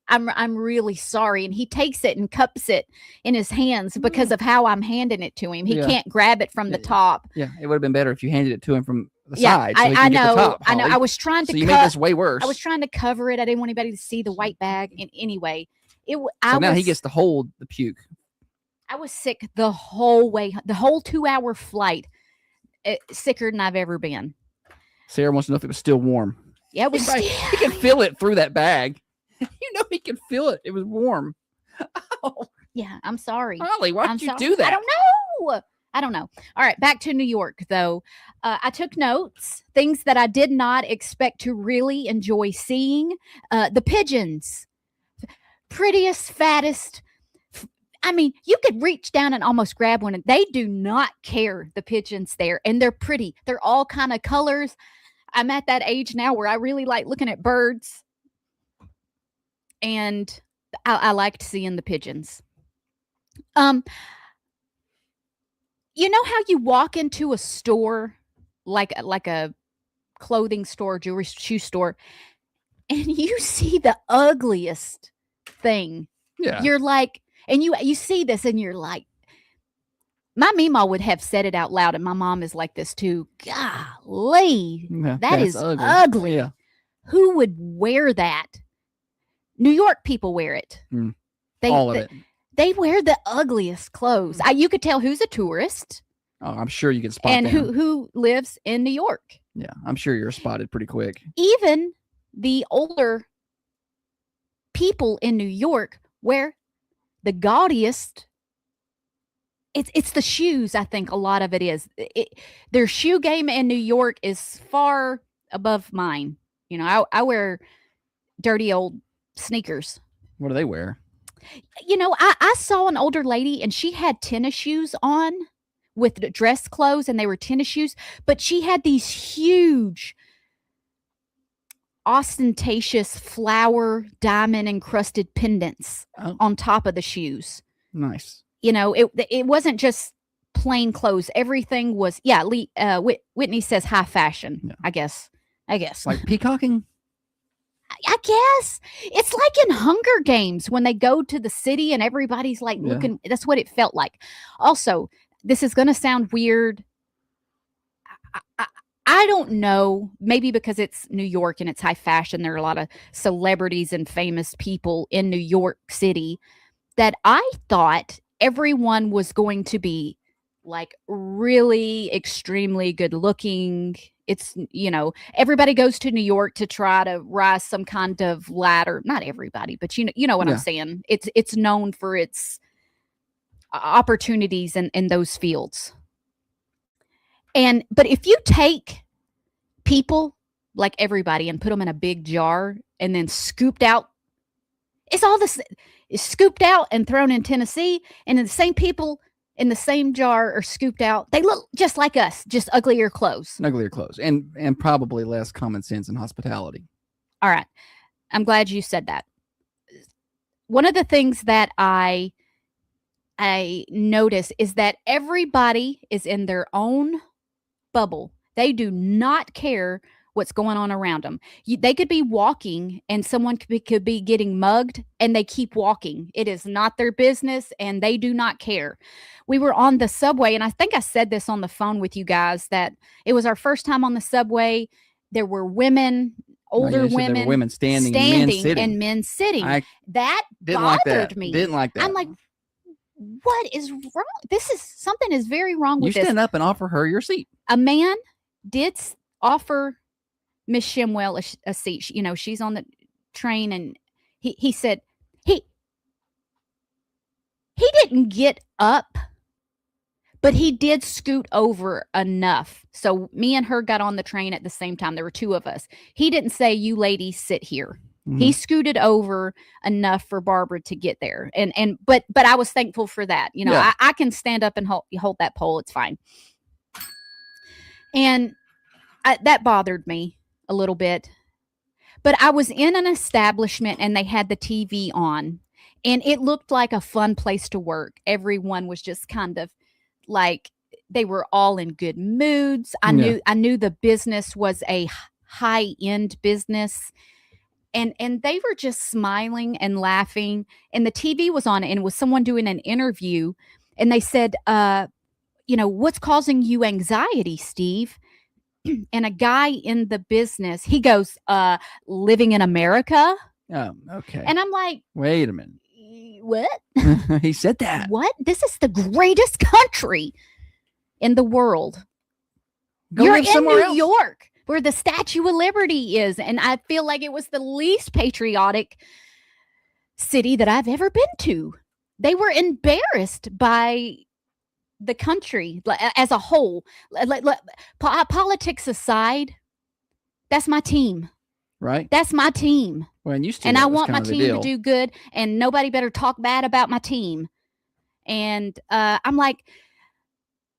I'm really sorry. And he takes it and cups it in his hands because of how I'm handing it to him. He can't grab it from the top. Yeah, it would have been better if you handed it to him from the side. So I know. Get the top, I know. I was trying to. So you made this way worse. I was trying to cover it. I didn't want anybody to see the white bag. And anyway, now he gets to hold the puke. I was sick the whole way, the whole 2-hour flight, sicker than I've ever been. Sarah wants to know if it was still warm. Yeah, it was. He can feel it through that bag. He can feel it. It was warm. Oh. Yeah, I'm sorry. Holly, why'd you do that? I don't know. All right, back to New York, though. I took notes, things that I did not expect to really enjoy seeing. The pigeons. Prettiest, fattest. I mean, you could reach down and almost grab one. And they do not care, the pigeons there. And they're pretty. They're all kind of colors. I'm at that age now where I really like looking at birds. And I liked seeing the pigeons. You know how you walk into a store, like a clothing store, jewelry, shoe store, and you see the ugliest thing. Yeah. You're like, and you see this and you're like, my Meemaw would have said it out loud, and my mom is like this too. Golly, that is ugly. Yeah. Who would wear that? New York people wear it. All of it. They wear the ugliest clothes. You could tell who's a tourist. Oh, I'm sure you can spot and them. who lives in New York. Yeah, I'm sure you're spotted pretty quick. Even the older people in New York wear the gaudiest. It's the shoes, I think a lot of it is. Their shoe game in New York is far above mine. I wear dirty old sneakers. What do they wear? I saw an older lady and she had tennis shoes on with dress clothes, and they were tennis shoes, but she had these huge ostentatious flower diamond encrusted pendants on top of the shoes. Nice. It wasn't just plain clothes. Everything was, Whitney says high fashion. Yeah. I guess. Like peacocking? I guess. It's like in Hunger Games when they go to the city and everybody's like looking. That's what it felt like. Also, this is going to sound weird. I don't know. Maybe because it's New York and it's high fashion. There are a lot of celebrities and famous people in New York City that I thought everyone was going to be like really extremely good looking. It's, everybody goes to New York to try to rise some kind of ladder. Not everybody, but you know what I'm saying. It's known for its opportunities in those fields. But if you take people like everybody and put them in a big jar and then scooped out. It's all this is scooped out and thrown in Tennessee, and then the same people in the same jar are scooped out. They look just like us, just uglier clothes. Uglier clothes, and probably less common sense and hospitality. All right. I'm glad you said that. One of the things that I notice is that everybody is in their own bubble. They do not care what's going on around them. They could be walking and someone could be getting mugged and they keep walking. It is not their business and they do not care. We were on the subway, and I think I said this on the phone with you guys, that it was our first time on the subway. There were women, older women, there were women standing and men sitting. and men sitting. That bothered me. Didn't like that. I'm like, what is wrong? Something is very wrong with this. You stand up and offer her your seat. A man did offer Miss Shimwell a seat. She's on the train, and he said he didn't get up, but he did scoot over enough. So me and her got on the train at the same time. There were two of us. He didn't say, "You ladies sit here." Mm-hmm. He scooted over enough for Barbara to get there. But I was thankful for that. I can stand up and hold that pole. It's fine. And that bothered me a little bit. But I was in an establishment and they had the TV on, and it looked like a fun place to work. Everyone was just kind of like, they were all in good moods. I knew the business was a high-end business. And they were just smiling and laughing. And the TV was on, and it was someone doing an interview. And they said, what's causing you anxiety, Steve? And a guy in the business, he goes, living in America. Oh, okay. And I'm like, wait a minute. What? He said that. What? This is the greatest country in the world. You're in New York, where the Statue of Liberty is. And I feel like it was the least patriotic city that I've ever been to. They were embarrassed by the country as a whole. Politics aside, that's my team. Right. That's my team. Well, and I want my team to do good, and nobody better talk bad about my team. And I'm like,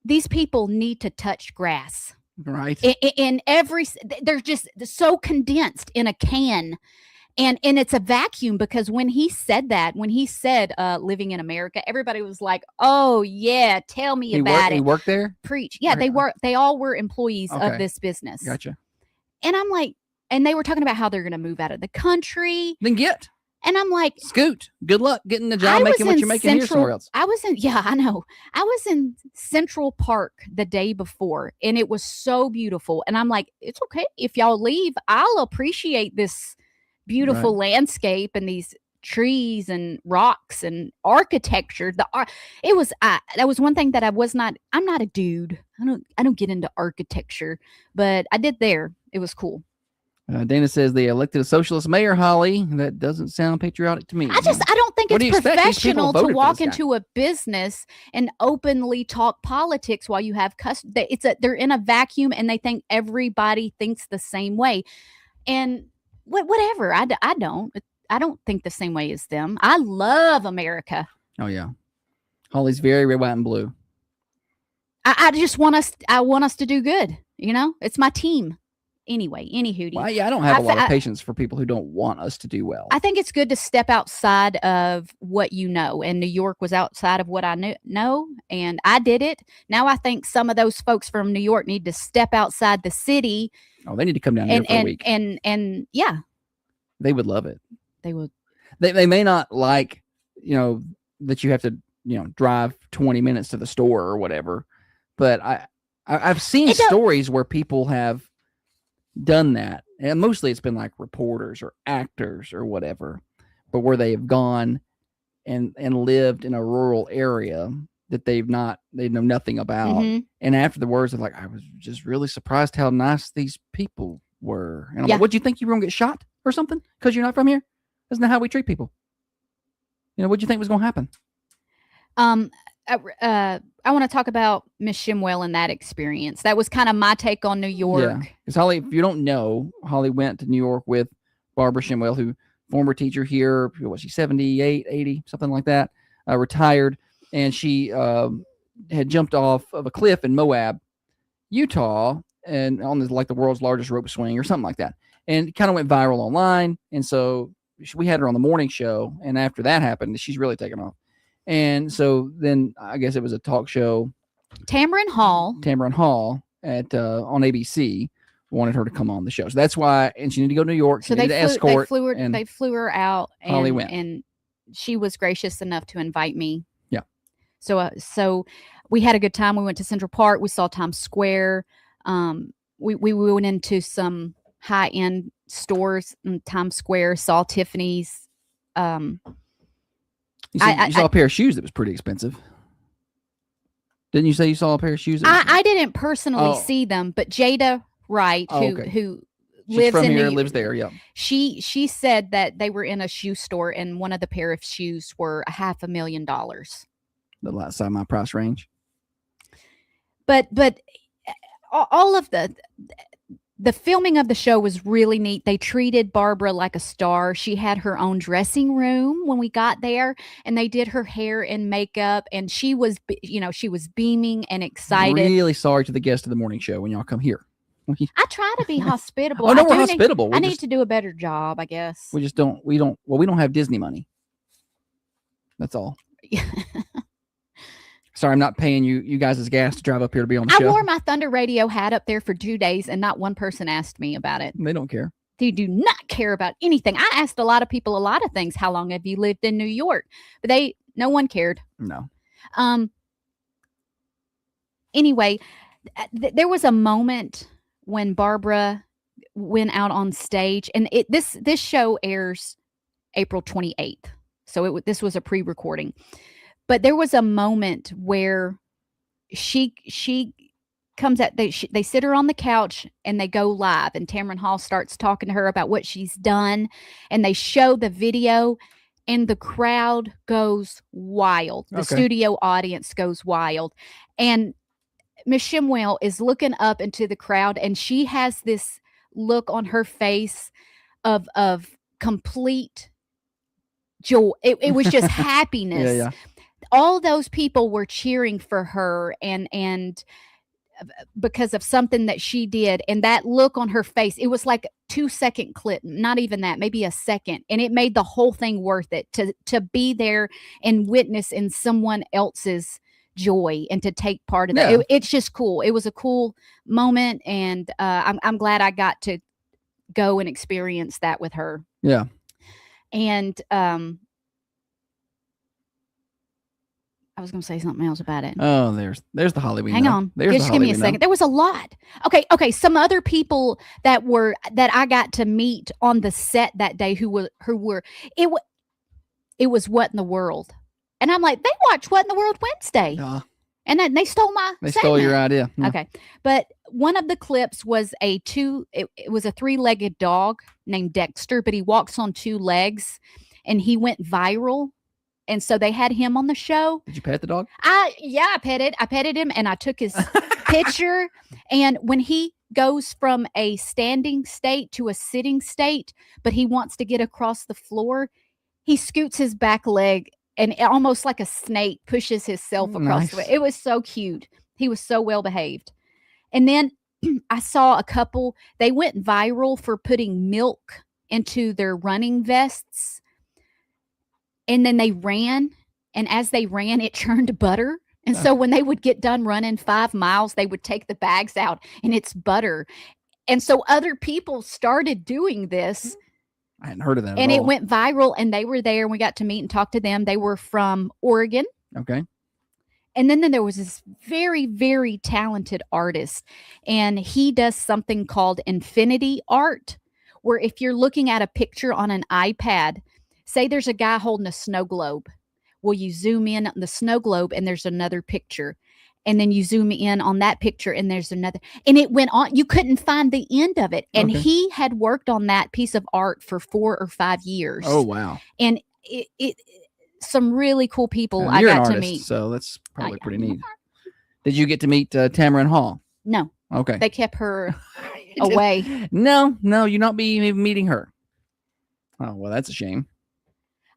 these people need to touch grass. Right. They're just so condensed in a can. And it's a vacuum, because when he said living in America, everybody was like, oh yeah, tell me about it. He worked there? Preach. Yeah, they all were employees of this business. Gotcha. And I'm like, and they were talking about how they're going to move out of the country. Then get. And I'm like, scoot. Good luck getting the job, making what you're making here somewhere else. I was in Central Park the day before, and it was so beautiful. And I'm like, it's okay if y'all leave. I'll appreciate this beautiful landscape and these trees and rocks and architecture. That was one thing that I'm not a dude. I don't get into architecture, but I did there. It was cool. Dana says they elected a socialist mayor, Holly. That doesn't sound patriotic to me. I don't think it's professional to walk into a business and openly talk politics while you have customers. They're in a vacuum, and they think everybody thinks the same way. And whatever. I don't think the same way as them. I love America. Oh yeah. Holly's very red, white, and blue. I just want us to do good. It's my team. Anyway, anywho. Well, yeah, I don't have a lot of patience for people who don't want us to do well. I think it's good to step outside of what you know. And New York was outside of what I know, and I did it. Now I think some of those folks from New York need to step outside the city. Oh, they need to come down here for a week. And yeah. They would love it. They would. They may not like, that you have to, drive 20 minutes to the store or whatever. But I've seen stories where people have done that, and mostly it's been like reporters or actors or whatever, but where they have gone and lived in a rural area that they know nothing about, and afterwards they're like, I was just really surprised how nice these people were. And I'm like, what do you think, you were gonna get shot or something because you're not from here? Isn't that how we treat people? What do you think was gonna happen? I want to talk about Miss Shimwell and that experience. That was kind of my take on New York. Yeah, because Holly, if you don't know, Holly went to New York with Barbara Shimwell, who former teacher here. What was she, 78, 80, something like that? Retired, and she had jumped off of a cliff in Moab, Utah, and on the world's largest rope swing or something like that, and it kind of went viral online. And so we had her on the morning show, and after that happened, she's really taken off. And so then I guess it was a talk show. Tamron Hall at on ABC wanted her to come on the show. So that's why, and she needed to go to New York. So they flew her out, and Holly went. And she was gracious enough to invite me. Yeah. So we had a good time. We went to Central Park. We saw Times Square. We went into some high-end stores in Times Square, saw Tiffany's. You saw a pair of shoes that was pretty expensive. Didn't you say you saw a pair of shoes? I didn't personally see them, but Jada Wright, who She's from here, lives there. Yeah. She said that they were in a shoe store and one of the pair of shoes were $500,000. The last time my price range. But all of the filming of the show was really neat. They treated Barbara like a star. She had her own dressing room when we got there, and they did her hair and makeup, and she was beaming and excited. Really sorry to the guests of the morning show when y'all come here. I try to be hospitable. Oh no, we're hospitable. I need to do a better job, I guess. We don't have Disney money. That's all. Sorry, I'm not paying you guys' gas to drive up here to be on the show. I wore my Thunder Radio hat up there for 2 days, and not one person asked me about it. They don't care. They do not care about anything. I asked a lot of people a lot of things. How long have you lived in New York? But no one cared. No. Anyway, there was a moment when Barbara went out on stage, and this show airs April 28th. So this was a pre-recording. But there was a moment where she comes out. They sit her on the couch and they go live. And Tamron Hall starts talking to her about what she's done. And they show the video, and the crowd goes wild. The studio audience goes wild. And Miss Shimwell is looking up into the crowd, and she has this look on her face of complete joy. It was just happiness. Yeah. All those people were cheering for her and because of something that she did, and that look on her face, it was like a 2-second clip, not even that, maybe a second, and it made the whole thing worth it to be there and witness in someone else's joy and to take part of that. It's just cool. It was a cool moment, and I'm glad I got to go and experience that with her. Yeah. And I was going to say something else about it. Oh, there's the Hollywood. Hang on. Just give me a second. There was a lot. Okay. Some other people that I got to meet on the set that day who were it was What in the World. And I'm like, they watch What in the World Wednesday. And then they stole stole your idea. Yeah. Okay. But one of the clips was it was a 3-legged dog named Dexter, but he walks on 2 legs, and he went viral. And so they had him on the show. Did you pet the dog? I petted him, and I took his picture. And when he goes from a standing state to a sitting state, but he wants to get across the floor, he scoots his back leg and almost like a snake pushes himself across the way. It was so cute. He was so well behaved. And then I saw a couple, they went viral for putting milk into their running vests. And then they ran, and as they ran, it churned butter. And so when they would get done running 5 miles, they would take the bags out, and it's butter. And so other people started doing this. I hadn't heard of that. And it went viral, and they were there, and we got to meet and talk to them. They were from Oregon. Okay. And then there was this very, very talented artist, and he does something called infinity art, where if you're looking at a picture on an iPad, say there's a guy holding a snow globe. Well, you zoom in on the snow globe, and there's another picture. And then you zoom in on that picture, and there's another. And it went on. You couldn't find the end of it. And he had worked on that piece of art for 4 or 5 years. Oh, wow. And some really cool people And I you're an got to artist, meet. so that's probably pretty I'm neat. Did you get to meet Tamron Hall? No, Okay. they kept her away. No, you're not meeting her. Oh, well, that's a shame.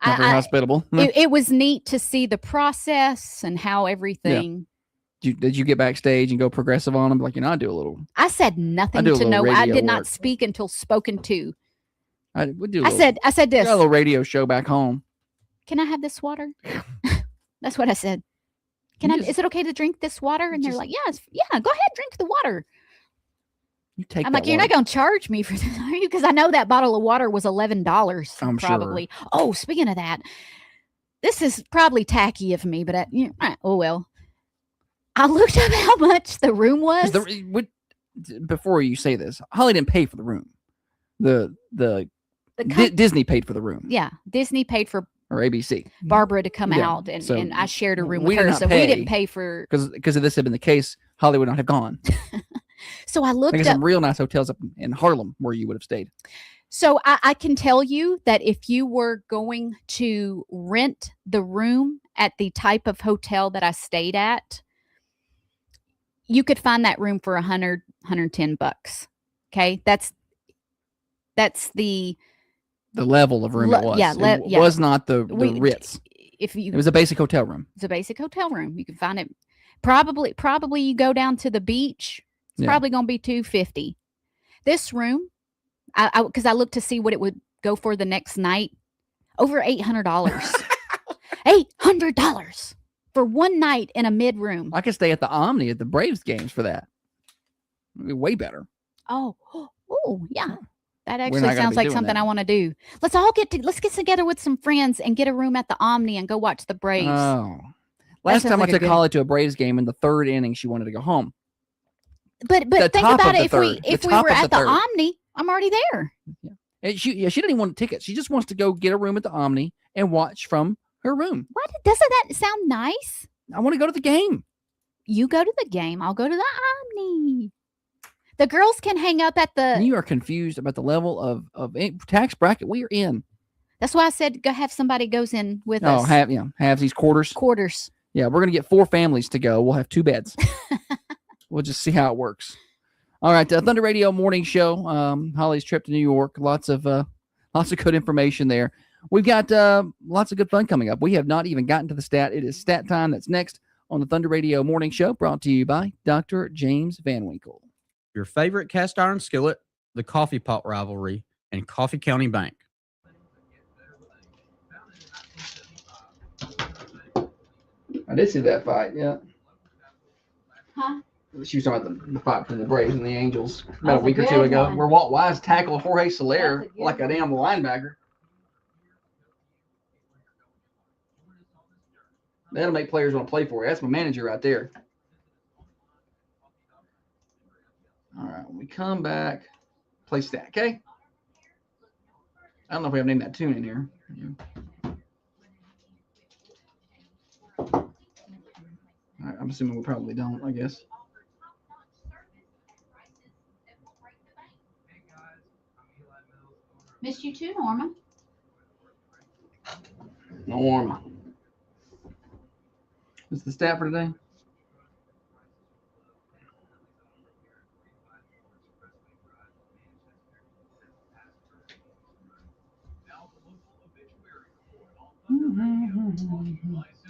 Not very hospitable. It was neat to see the process and how everything. Did you get backstage and go progressive on them? Like, I do a little. I said nothing do a to little no. I radio did not work. speak until spoken to. I would do. I said we this. got a little radio show back home. Can I have this water? That's what I said. Is it okay to drink this water? And they're like, yes, yeah, go ahead, drink the water. You take. I'm like, you're not going to charge me for this, are you? Because I know that bottle of water was $11. I'm probably. sure. Oh, speaking of that, this is probably tacky of me, but oh well. I looked up how much the room was. Before you say this, Holly didn't pay for the room. Disney paid for the room. Yeah, Disney paid for or ABC Barbara to come out, and I shared a room with her, so we didn't pay for because if this had been the case, Holly would not have gone. So I looked up some real nice hotels up in Harlem where you would have stayed. So I can tell you that if you were going to rent the room at the type of hotel that I stayed at, you could find that room for $100, $110. Okay, that's the level of room it was. It was not the Ritz. It was a basic hotel room. It's a basic hotel room. You can find it. Probably you go down to the beach. It's probably going to be $250. This room, because I looked to see what it would go for the next night, over $800. $800 for one night in a mid room. I could stay at the Omni at the Braves games for that. It'd be way better. Oh, yeah. That actually sounds like something I want to do. Let's get together with some friends and get a room at the Omni and go watch the Braves. Oh, last time I took Holly to a Braves game in the third inning, she wanted to go home. But think about it. If we were at the Omni, I'm already there. Yeah. And she didn't even want tickets. She just wants to go get a room at the Omni and watch from her room. What? Doesn't that sound nice? I want to go to the game. You go to the game. I'll go to the Omni. The girls can hang up at the. You are confused about the level of tax bracket we are in. That's why I said go have somebody goes in with us. Have these quarters. Quarters. Yeah, we're gonna get 4 families to go. We'll have 2 beds. We'll just see how it works. All right, Thunder Radio morning show. Holly's trip to New York. Lots of good information there. We've got lots of good fun coming up. We have not even gotten to the stat. It is stat time. That's next on the Thunder Radio morning show, brought to you by Dr. James Van Winkle. Your favorite cast iron skillet, the Coffee Pot Rivalry, and Coffee County Bank. I did see that fight, yeah. Huh? She was talking about the fight between the Braves and the Angels about a week or two ago, where Walt Wise tackled Jorge Soler like a damn linebacker. That'll make players want to play for you. That's my manager right there. All right, when we come back, play stat, okay? I don't know if we have named that tune in here. Yeah. All right, I'm assuming we probably don't, I guess. Missed you too, Norma. Norma. What's the stat for today?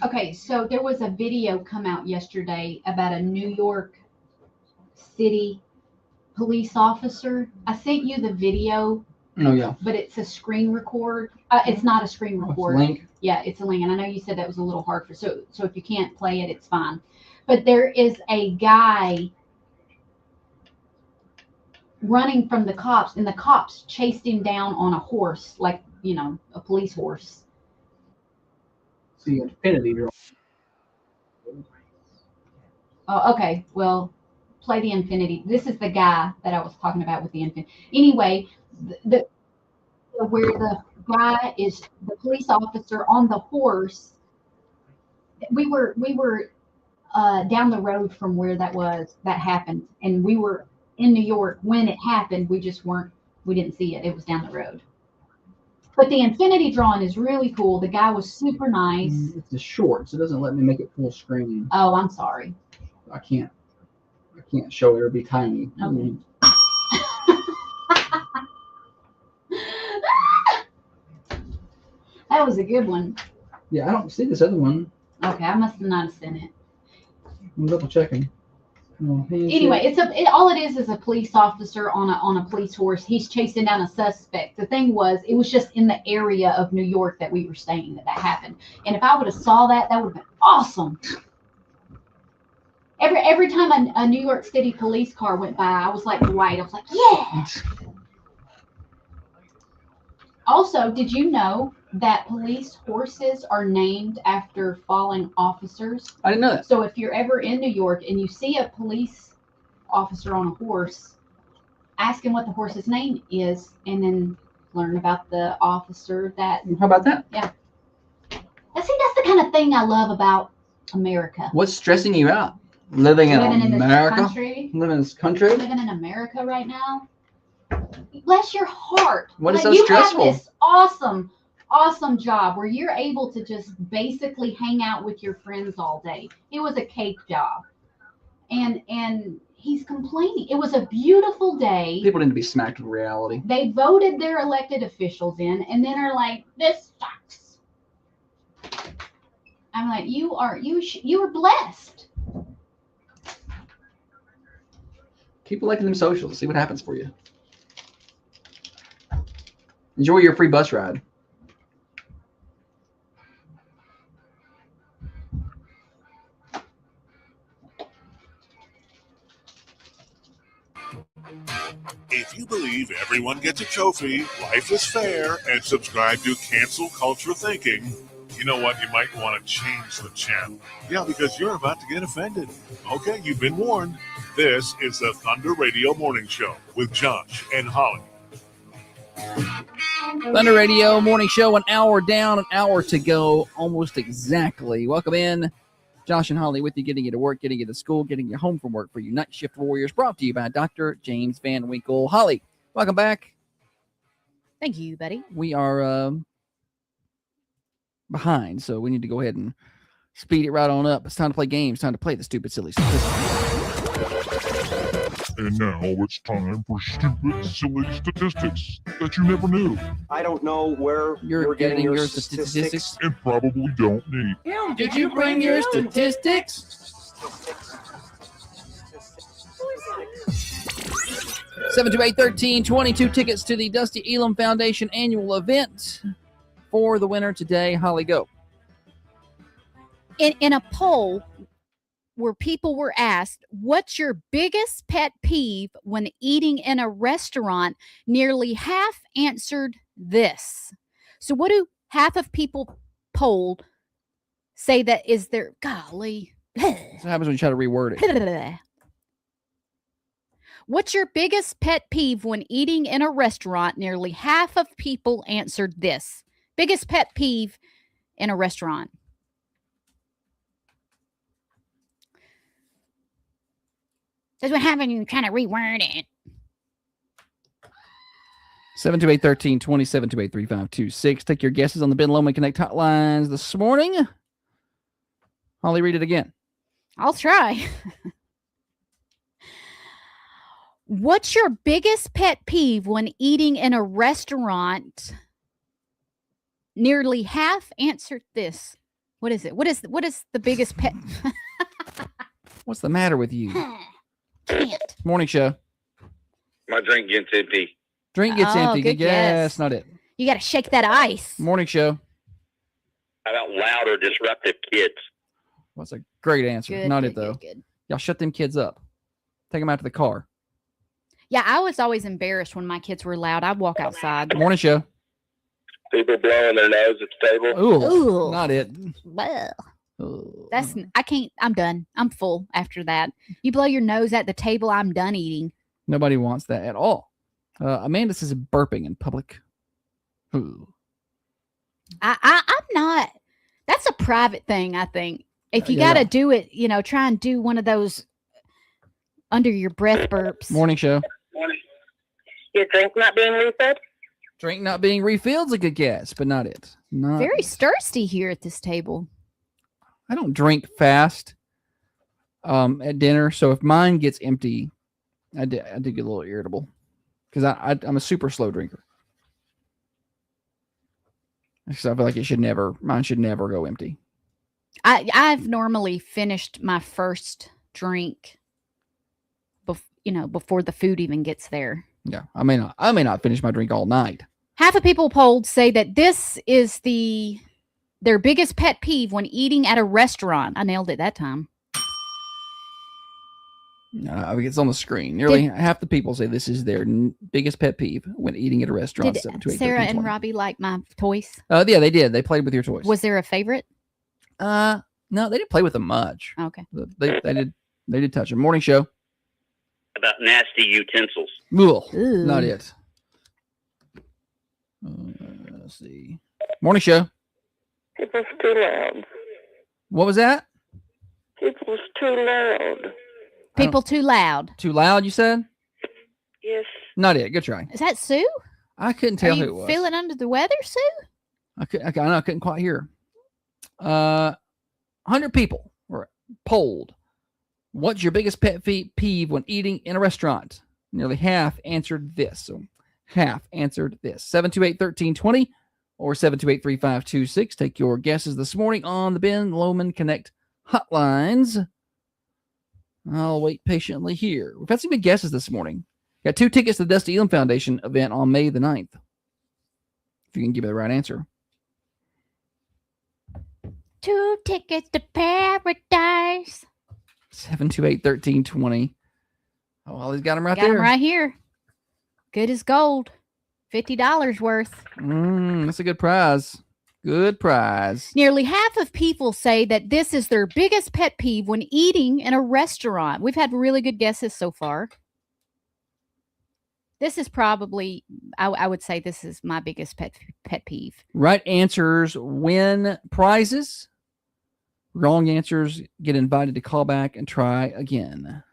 Okay, so there was a video come out yesterday about a New York City police officer. I sent you the video. Oh, yeah. But it's a screen record. It's not a screen record. It's a link? Yeah, it's a link. And I know you said that was a little hard for so if you can't play it, it's fine. But there is a guy running from the cops, and the cops chased him down on a horse, like, a police horse. See, Infinity Girl. Oh, okay. Well, play the Infinity. This is the guy that I was talking about with the Infinity. Anyway, where the guy is the police officer on the horse. We were down the road from where that happened, and we were in New York when it happened. We didn't see it. It was down the road. But the infinity drawing is really cool. The guy was super nice. It's the shorts. It doesn't let me make it full screen. Oh, I'm sorry. I can't show it. It'll be tiny. Okay. That was a good one. Yeah, I don't see this other one. Okay, I must have not sent it. I'm double checking. Anyway, all it is a police officer on a police horse. He's chasing down a suspect. The thing was, it was just in the area of New York that we were staying that happened. And if I would have saw that, that would have been awesome. Every time a New York City police car went by, I was like, right. I was like, yeah. Also, did you know that police horses are named after fallen officers? I didn't know that. So if you're ever in New York and you see a police officer on a horse, ask him what the horse's name is, and then learn about the officer that. How about that? Yeah. See, that's the kind of thing I love about America. What's stressing you out? Living in Living America? in this country. Living in this country? Living in America right now. Bless your heart. What is Like, so stressful? You have this awesome job where you're able to just basically hang out with your friends all day. It was a cake job. And he's complaining. It was a beautiful day. People need to be smacked with reality. They voted their elected officials in and then are like, this sucks. I'm like, you were blessed. Keep electing them socials. See what happens for you. Enjoy your free bus ride. If you believe everyone gets a trophy, life is fair, and subscribe to Cancel Culture Thinking, you know what? You might want to change the channel. Yeah, because you're about to get offended. Okay, you've been warned. This is the Thunder Radio Morning Show with Josh and Holly. Thunder Radio Morning Show, an hour down, an hour to go, almost exactly. Welcome in. Josh and Holly with you, getting you to work, getting you to school, getting you home from work for you night shift warriors, brought to you by Dr. James Van Winkle. Holly, welcome back. Thank you, buddy. We are behind, so we need to go ahead and speed it right on up. It's time to play games, time to play the stupid, silly statistics. And now it's time for stupid, silly statistics that you never knew I don't know where you're getting your statistics. and probably don't need. Did you bring your statistics? 728-13, 22 tickets to the Dusty Elam Foundation annual event for the winner today. Holly, go. In a poll where people were asked, what's your biggest pet peeve when eating in a restaurant, nearly half answered this. So what do half of people polled say that is their, golly. What happens when you try to reword it? What's your biggest pet peeve when eating in a restaurant? Nearly half of people answered this. Biggest pet peeve in a restaurant. That's what happened when you trying to reword it. 728-13, 2728-3526. Take your guesses on the Ben Lomond Connect hotlines this morning. Holly, read it again. I'll try. What's your biggest pet peeve when eating in a restaurant? Nearly half answered this. What is it? What is the biggest pet? What's the matter with you? Can't. Morning show. My drink gets empty. Drink gets Oh, empty. good Yes, guess. not it. You got to shake that ice. Morning show. How about loud or disruptive kids? What's a great answer? Good, Not good, it, though. good. Y'all shut them kids up. Take them out to the car. Yeah, I was always embarrassed when my kids were loud. I'd walk outside. Morning show. People blowing their nose at the table. Ooh, Ooh. not it. Well, Ooh. I can't. I'm done. I'm full after that. You blow your nose at the table, I'm done eating. Nobody wants that at all. Amanda says burping in public. Ooh. I'm not. That's a private thing, I think. If you Yeah. got to do it, try and do one of those under your breath burps. Morning show. Your drink not being refilled? Drink not being refilled's a good guess, but not it. Not Very thirsty here at this table. I don't drink fast at dinner, so if mine gets empty, I do get a little irritable because I'm a super slow drinker. So I feel like mine should never go empty. I've normally finished my first drink before the food even gets there. Yeah, I may not finish my drink all night. Half of people polled say that this is their biggest pet peeve when eating at a restaurant. I nailed it that time. It's on the screen. Nearly half the people say this is their biggest pet peeve when eating at a restaurant. Did 7 to 8, Sarah 13, and 20. Robbie like my toys? Yeah, they did. They played with your toys. Was there a favorite? No, they didn't play with them much. Okay. They did touch them. Morning show. About nasty utensils. Ugh, Ooh. not it. Let's see. Morning show. People's too loud. What was that? People's too loud. People too loud. Too loud, you said? Yes. Not it. Good try. Is that Sue? I couldn't Are tell who it you was. feeling under the weather, Sue? I couldn't quite hear. 100 people were polled. What's your biggest pet peeve when eating in a restaurant? Nearly half answered this. So half answered this. 728-1320 or 728-3526. Take your guesses this morning on the Ben Lomond Connect hotlines. I'll wait patiently here. We've had some good guesses this morning. Got 2 tickets to the Dusty Elam Foundation event on May the 9th. If you can give me the right answer. 2 tickets to paradise. 728-1320. Oh, well, he's got them right Got there. them right here. Good as gold. $50 worth. That's a good prize. Good prize. Nearly half of people say that this is their biggest pet peeve when eating in a restaurant. We've had really good guesses so far. This is probably, I would say this is my biggest pet peeve. Right answers win prizes. Wrong answers get invited to call back and try again.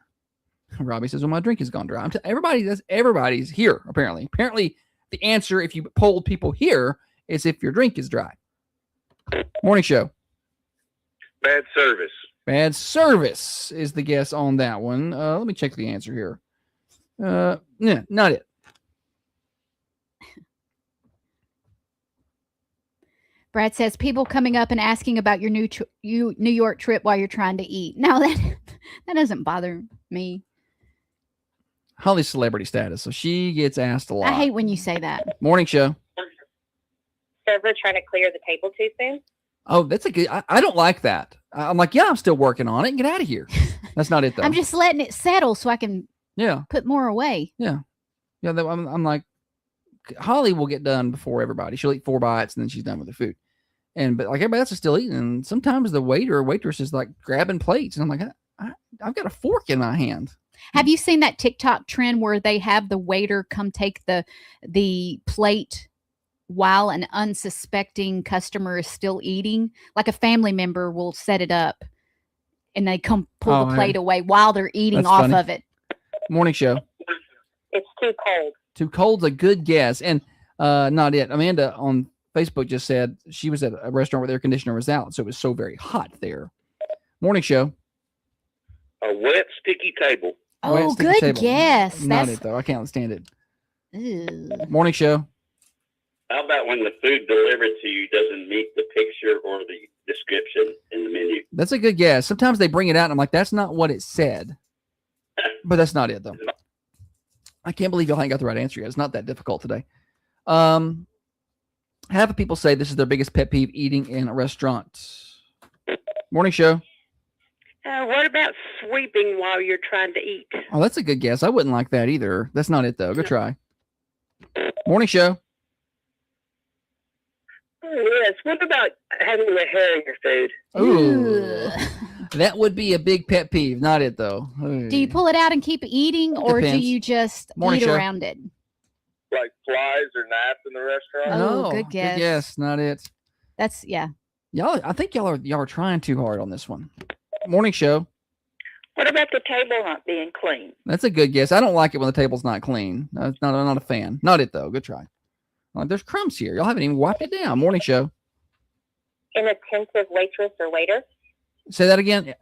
Robbie says, well, my drink has gone dry. Everybody's here, apparently. Apparently, the answer, if you polled people here, is if your drink is dry. Morning show. Bad service. Bad service is the guess on that one. Let me check the answer here. Yeah, not it. Brad says people coming up and asking about your New York trip while you're trying to eat. No, that doesn't bother me. Holly's celebrity status, so she gets asked a lot. I hate when you say that. Morning show. Server trying to clear the table too soon? Oh, that's a good. I don't like that. I'm like, yeah, I'm still working on it. Get out of here. That's not it though. I'm just letting it settle so I can put more away. Yeah. I'm like, Holly will get done before everybody. She'll eat 4 bites and then she's done with the food. But like everybody else is still eating. And sometimes the waiter or waitress is like grabbing plates, and I'm like, I've got a fork in my hand. Have you seen that TikTok trend where they have the waiter come take the plate while an unsuspecting customer is still eating? Like a family member will set it up and they come pull the plate away while they're eating off of it. Morning show. It's too cold. Too cold's a good guess. And not it. Amanda on Facebook just said she was at a restaurant where the air conditioner was out, so it was so very hot there. Morning show. A wet, sticky table. Oh, good guess. Not it, though. I can't stand it. Ew. Morning show. How about when the food delivered to you doesn't meet the picture or the description in the menu? That's a good guess. Sometimes they bring it out, and I'm like, that's not what it said. But that's not it, though. I can't believe y'all ain't got the right answer yet. It's not that difficult today. Half of people say this is their biggest pet peeve, eating in a restaurant. Morning show. What about sweeping while you're trying to eat? Oh, that's a good guess. I wouldn't like that either. That's not it, though. Good try. Morning show. Oh, yes. What about having the hair in your food? Ooh. That would be a big pet peeve. Not it, though. Ooh. Do you pull it out and keep eating, or Depends. do you just Morning eat show. around it? Like flies or gnats in the restaurant? Oh, No, good guess. Yes, not it. That's Y'all, I think y'all are trying too hard on this one. Morning show. What about the table not being clean? That's a good guess. I don't like it when the table's not clean. I'm not a fan. Not it, though. Good try. Like, there's crumbs here. Y'all haven't even wiped it down. Morning show. Inattentive waitress or waiter. Say that again.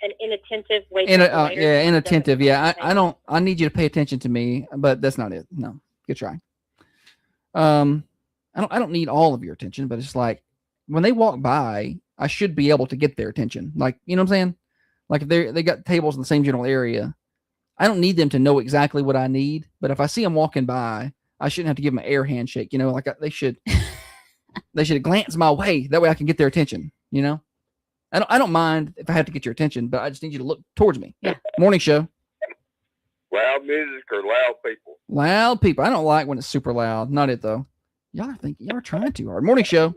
An inattentive waitress or waiter. Yeah, inattentive. Yeah, I need you to pay attention to me, but that's not it. No, good try. I don't need all of your attention, but it's like when they walk by, I should be able to get their attention. Like, you know what I'm saying? Like if they got tables in the same general area, I don't need them to know exactly what I need. But if I see them walking by, I shouldn't have to give them an air handshake. You know, like they should glance my way. That way I can get their attention. You know, I don't mind if I have to get your attention, but I just need you to look towards me. Yeah. Morning show. Loud music or loud people? Loud people. I don't like when it's super loud. Not it though. Y'all are trying too hard. Morning show.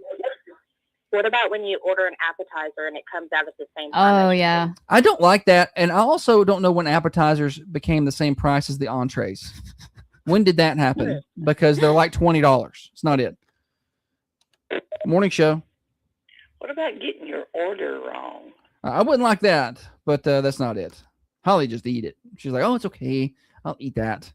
What about when you order an appetizer and it comes out at the same time? Oh, yeah. I don't like that. And I also don't know when appetizers became the same price as the entrees. When did that happen? Because they're like $20. It's not it. Morning show. What about getting your order wrong? I wouldn't like that, but that's not it. Holly just eat it. She's like, oh, it's okay. I'll eat that.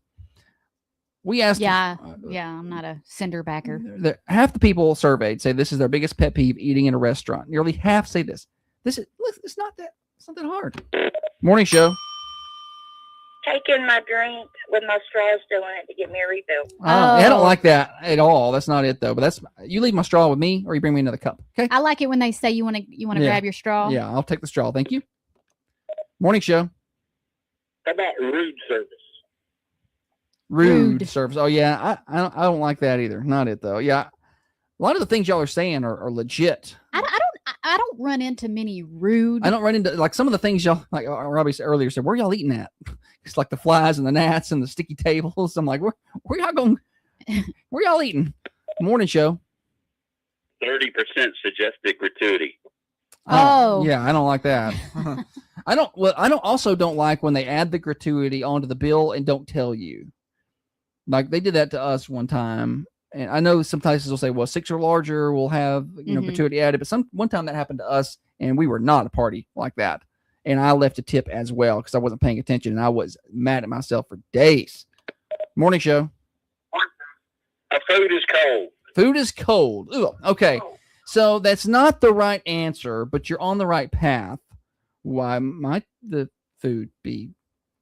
We asked. Yeah, I'm not a cinder backer. Half the people surveyed say this is their biggest pet peeve: eating in a restaurant. Nearly half say this. It's not that hard. Morning show. Taking my drink with my straw still in it to get me a refill. I don't like that at all. That's not it though. But you leave my straw with me, or you bring me another cup. Okay. I like it when they say you want to grab your straw. Yeah, I'll take the straw. Thank you. Morning show. How about rude service? Rude service. Oh yeah, I don't like that either. Not it though. Yeah, a lot of the things y'all are saying are legit. I don't run into many rude. I don't run into like some of the things y'all like. Robbie earlier said, "Where y'all eating at?" It's like the flies and the gnats and the sticky tables. I'm like, where y'all going? Where y'all eating? Morning show. 30% suggested gratuity. Oh yeah, I don't like that. I don't like when they add the gratuity onto the bill and don't tell you. Like they did that to us one time, and I know some places will say, "Well, 6 or larger will have gratuity added," but one time that happened to us, and we were not a party like that, and I left a tip as well because I wasn't paying attention, and I was mad at myself for days. Morning show. Food is cold. Food is cold. Ugh. Okay, so that's not the right answer, but you're on the right path. Why might the food be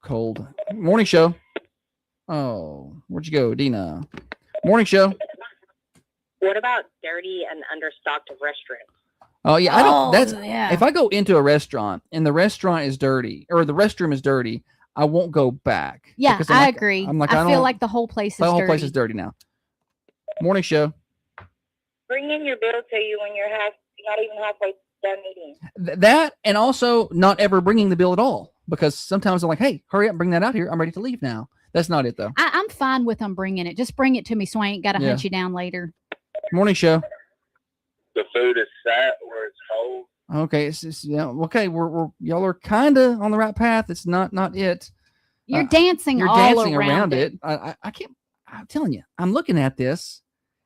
cold? Morning show. Oh, where'd you go, Dina? Morning show. What about dirty and understocked restaurants? Oh yeah, I don't. If I go into a restaurant and the restaurant is dirty or the restroom is dirty, I won't go back. Yeah, I agree. I feel like the whole place is dirty. The whole place is dirty now. Morning show. Bring in your bill to you when you're not even halfway done eating. That and also not ever bringing the bill at all because sometimes I'm like, hey, hurry up and bring that out here. I'm ready to leave now. That's not it though. I'm fine with them bringing it. Just bring it to me so I ain't got to hunt you down later. Morning show. The food is sat or it's cold. Okay, okay. We're y'all are kind of on the right path. It's not it. You're dancing. You're all dancing around it. I can't. I'm telling you, I'm looking at this,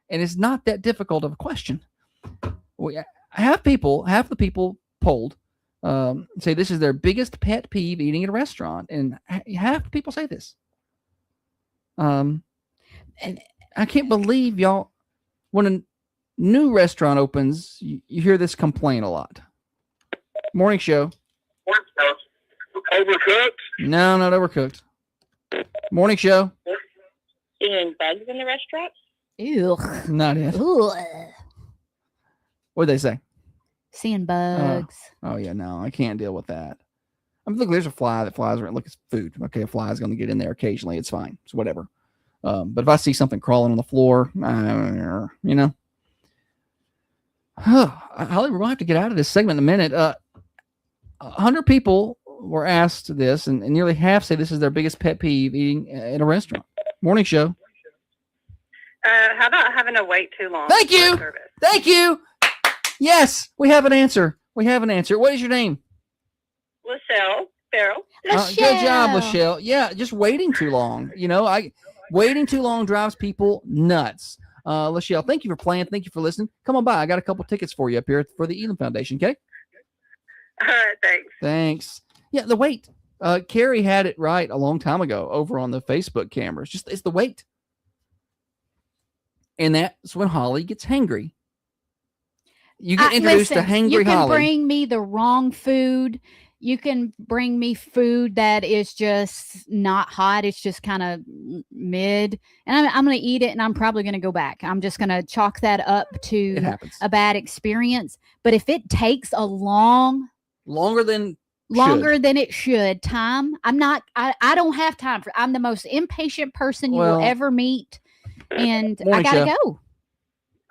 and it's not that difficult of a question. Half the people polled say this is their biggest pet peeve: eating at a restaurant, and half the people say this. And I can't believe y'all. When a new restaurant opens, you hear this complaint a lot. Morning show. Overcooked? No, not overcooked. Morning show. Seeing bugs in the restaurant? Ew. Not it. What'd they say? Seeing bugs. Oh yeah, no, I can't deal with that. I mean, look, there's a fly that flies around. Look, it's food. Okay, a fly is going to get in there occasionally. It's fine. It's whatever. But if I see something crawling on the floor, you know. Holly, we're going to have to get out of this segment in a minute. 100 people were asked this, and nearly half say this is their biggest pet peeve: eating in a restaurant. Morning show. How about having to wait too long? Thank you. Thank you. Yes, we have an answer. What is your name? Lachelle Farrell. Good job, Lachelle. Yeah, just waiting too long. You know, waiting too long drives people nuts. Lachelle, thank you for playing. Thank you for listening. Come on by. I got a couple tickets for you up here for the Elam Foundation. Okay. All right. Thanks. Thanks. Yeah, the wait. Carrie had it right a long time ago over on the Facebook cameras. It's the wait. And that's when Holly gets hangry. You get introduced to hangry Holly. You can bring me the wrong food. You can bring me food that is just not hot. It's just kind of mid. And I'm going to eat it, and I'm probably going to go back. I'm just going to chalk that up to a bad experience. But if it takes longer than it should, I don't have time for. I'm the most impatient person you will ever meet, and I gotta go.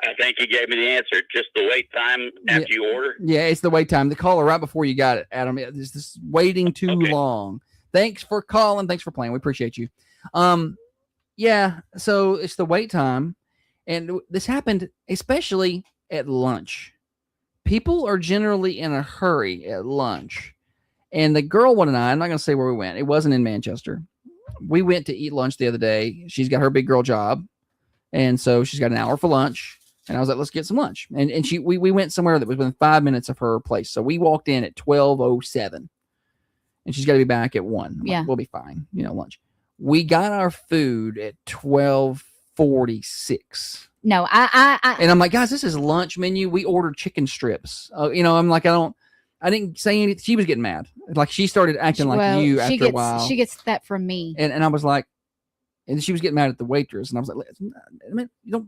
I think you gave me the answer. Just the wait time after you order. Yeah, it's the wait time. The caller right before you got it, Adam. It's this waiting too long. Thanks for calling. Thanks for playing. We appreciate you. Yeah. So it's the wait time, and this happened especially at lunch. People are generally in a hurry at lunch. And the girl one and I'm not going to say where we went. It wasn't in Manchester. We went to eat lunch the other day. She's got her big girl job. And so she's got an hour for lunch. And I was like, let's get some lunch. And we went somewhere that was within 5 minutes of her place. So we walked in at 12:07. And she's got to be back at 1. Yeah. Like, we'll be fine. Lunch. We got our food at 12:46. No, and I'm like, guys, this is lunch menu. We ordered chicken strips. I'm like, I didn't say anything. She was getting mad. Like, she started acting like you after a while. She gets that from me. And I was like, and she was getting mad at the waitress. And I was like, it'll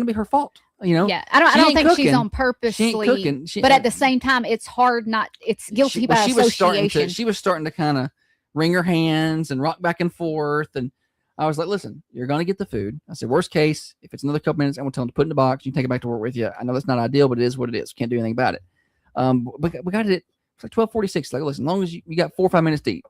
be her fault. Yeah, I don't think she's on purposely. She ain't cooking. But at the same time, it's hard not. It's guilty by association. She was starting to kind of wring her hands and rock back and forth. And I was like, listen, you're going to get the food. I said, worst case, if it's another couple minutes, I'm going to tell them to put it in the box. You can take it back to work with you. I know that's not ideal, but it is what it is. Can't do anything about it. We got it. It's like 12:46. Like, listen, as long as you got 4 or 5 minutes to eat,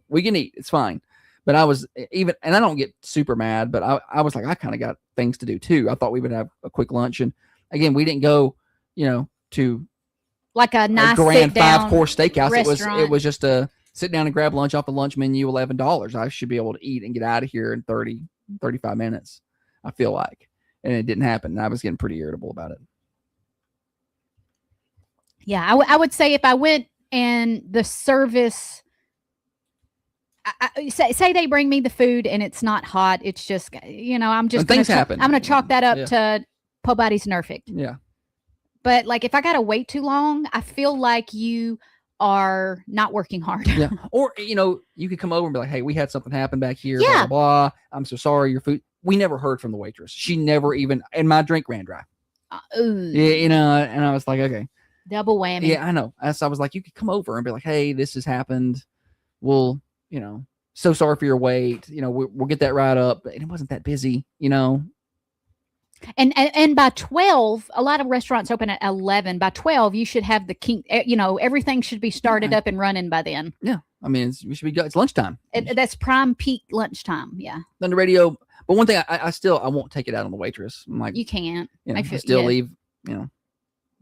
we can eat. It's fine. But I was and I don't get super mad, but I was like, I kind of got things to do too. I thought we would have a quick lunch, and again, we didn't go, to like a nice grand 5-course steakhouse. Restaurant. It was just a sit down and grab lunch off the lunch menu, $11. I should be able to eat and get out of here in 35 minutes. I feel like, and it didn't happen. And I was getting pretty irritable about it. Yeah, I would say if I went and the service, say they bring me the food and it's not hot, it's just, I'm just things happen. I'm going to chalk that up to Pobody's Nerfect. Yeah. But like, if I got to wait too long, I feel like you are not working hard. Yeah. Or, you could come over and be like, hey, we had something happen back here. Yeah. Blah, blah, blah. I'm so sorry. Your food. We never heard from the waitress. She never even, and my drink ran dry. Yeah. And I was like, okay. Double whammy. Yeah, I know. So I was like, you could come over and be like, hey, this has happened. We'll, so sorry for your wait. We'll get that right up. And it wasn't that busy, And by 12, a lot of restaurants open at 11. By 12, you should have everything should be started up and running by then. Yeah. I mean, we should be it's lunchtime. That's prime peak lunchtime. Yeah. On the radio. But one thing I won't take it out on the waitress. I'm like, you can't. I still leave,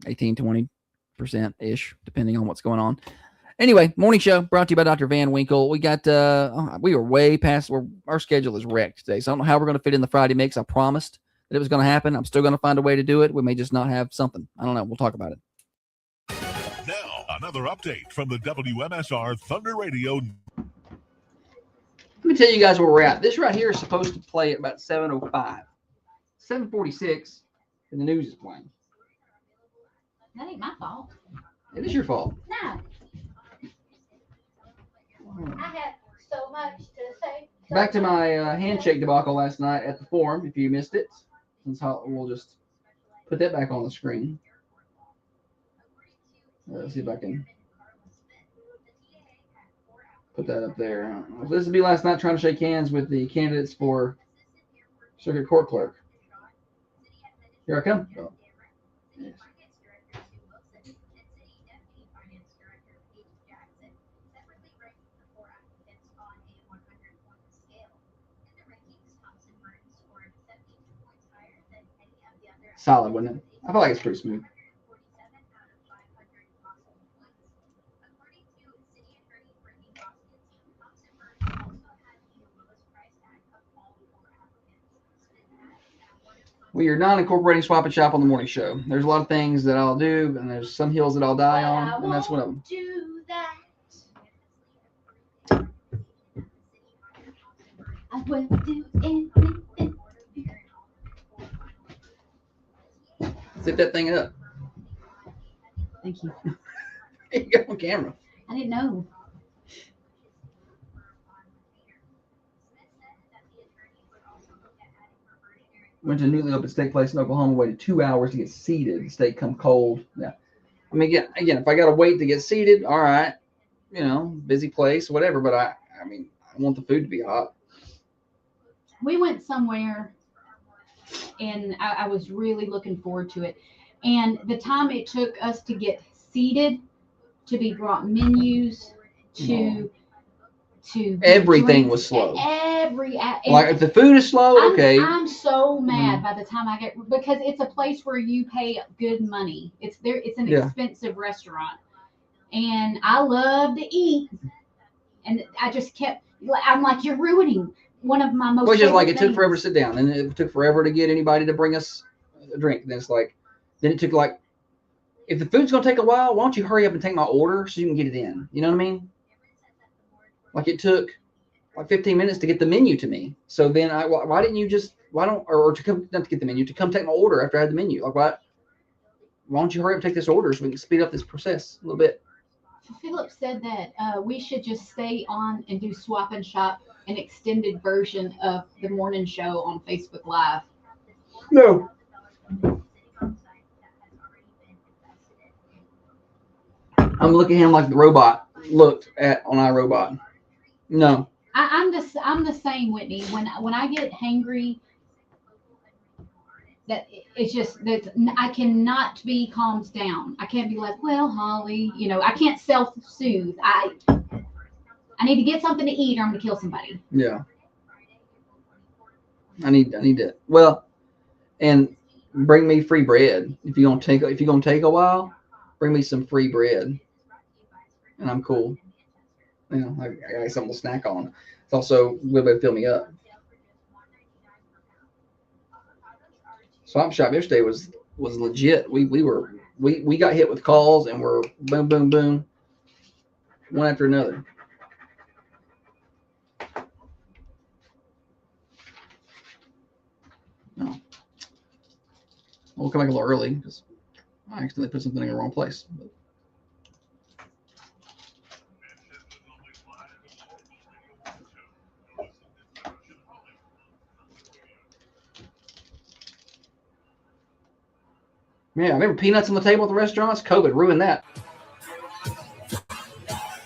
18-20%-ish, depending on what's going on. Anyway, morning show brought to you by Dr. Van Winkle. We got, we were way past where our schedule is wrecked today. So I don't know how we're going to fit in the Friday mix. I promised that it was going to happen. I'm still going to find a way to do it. We may just not have something. I don't know. We'll talk about it. Now, another update from the WMSR Thunder Radio. Let me tell you guys where we're at. This right here is supposed to play at about 7:05. 7:46, and the news is playing. That ain't my fault. It is your fault. No. I have so much to say. Back to my handshake debacle last night at the forum, if you missed it. We'll just put that back on the screen. Let's see if I can put that up there. This would be last night trying to shake hands with the candidates for circuit court clerk. Here I come. Oh. Yes. Solid, wasn't it? I feel like it's pretty smooth. We are not incorporating Swap and Shop on the morning show. There's a lot of things that I'll do, and there's some hills that I'll die on, and that's one of them. Do that. I will do anything. Zip that thing up. Thank you. You got on camera. I didn't know. Went to a newly opened steak place in Oklahoma. Waited 2 hours to get seated. The steak come cold. Yeah. I mean, again, if I got to wait to get seated, all right. You know, busy place, whatever. But I mean, I want the food to be hot. We went somewhere, and I was really looking forward to it. And the time it took us to get seated, to be brought menus, to everything drinks, was slow. Like if the food is slow, okay. I'm so mad by the time I get, because it's a place where you pay good money. It's an expensive restaurant, and I love to eat, and I just kept. I'm like, you're ruining one of my most. Well, it's just like it took things. forever to sit down, and it took forever to get anybody to bring us a drink. And it's like, then it took like, if the food's gonna take a while, why don't you hurry up and take my order so you can get it in? You know what I mean? Like it took like 15 minutes to get the menu to me. So then why didn't you just, or to come, not to get the menu, to come take my order after I had the menu? Like why don't you hurry up and take this order so we can speed up this process a little bit? Philip said that we should just stay on and do swap and shop, an extended version of the morning show on Facebook Live. No. I'm looking at him like the robot looked at on iRobot. No. I'm the same, Whitney. When I get hangry, that it's just that I cannot be calmed down. I can't be like, well, Holly, I can't self-soothe. I need to get something to eat, or I'm gonna kill somebody. Yeah. I need to. Well, and bring me free bread if you're gonna take a while. Bring me some free bread, and I'm cool. I got something to snack on. It's also a little bit to fill me up. Swap Shop yesterday was legit. We got hit with calls, and we're boom, boom, boom, one after another. No. We'll come back a little early because I accidentally put something in the wrong place. Yeah, remember peanuts on the table at the restaurants? COVID ruined that.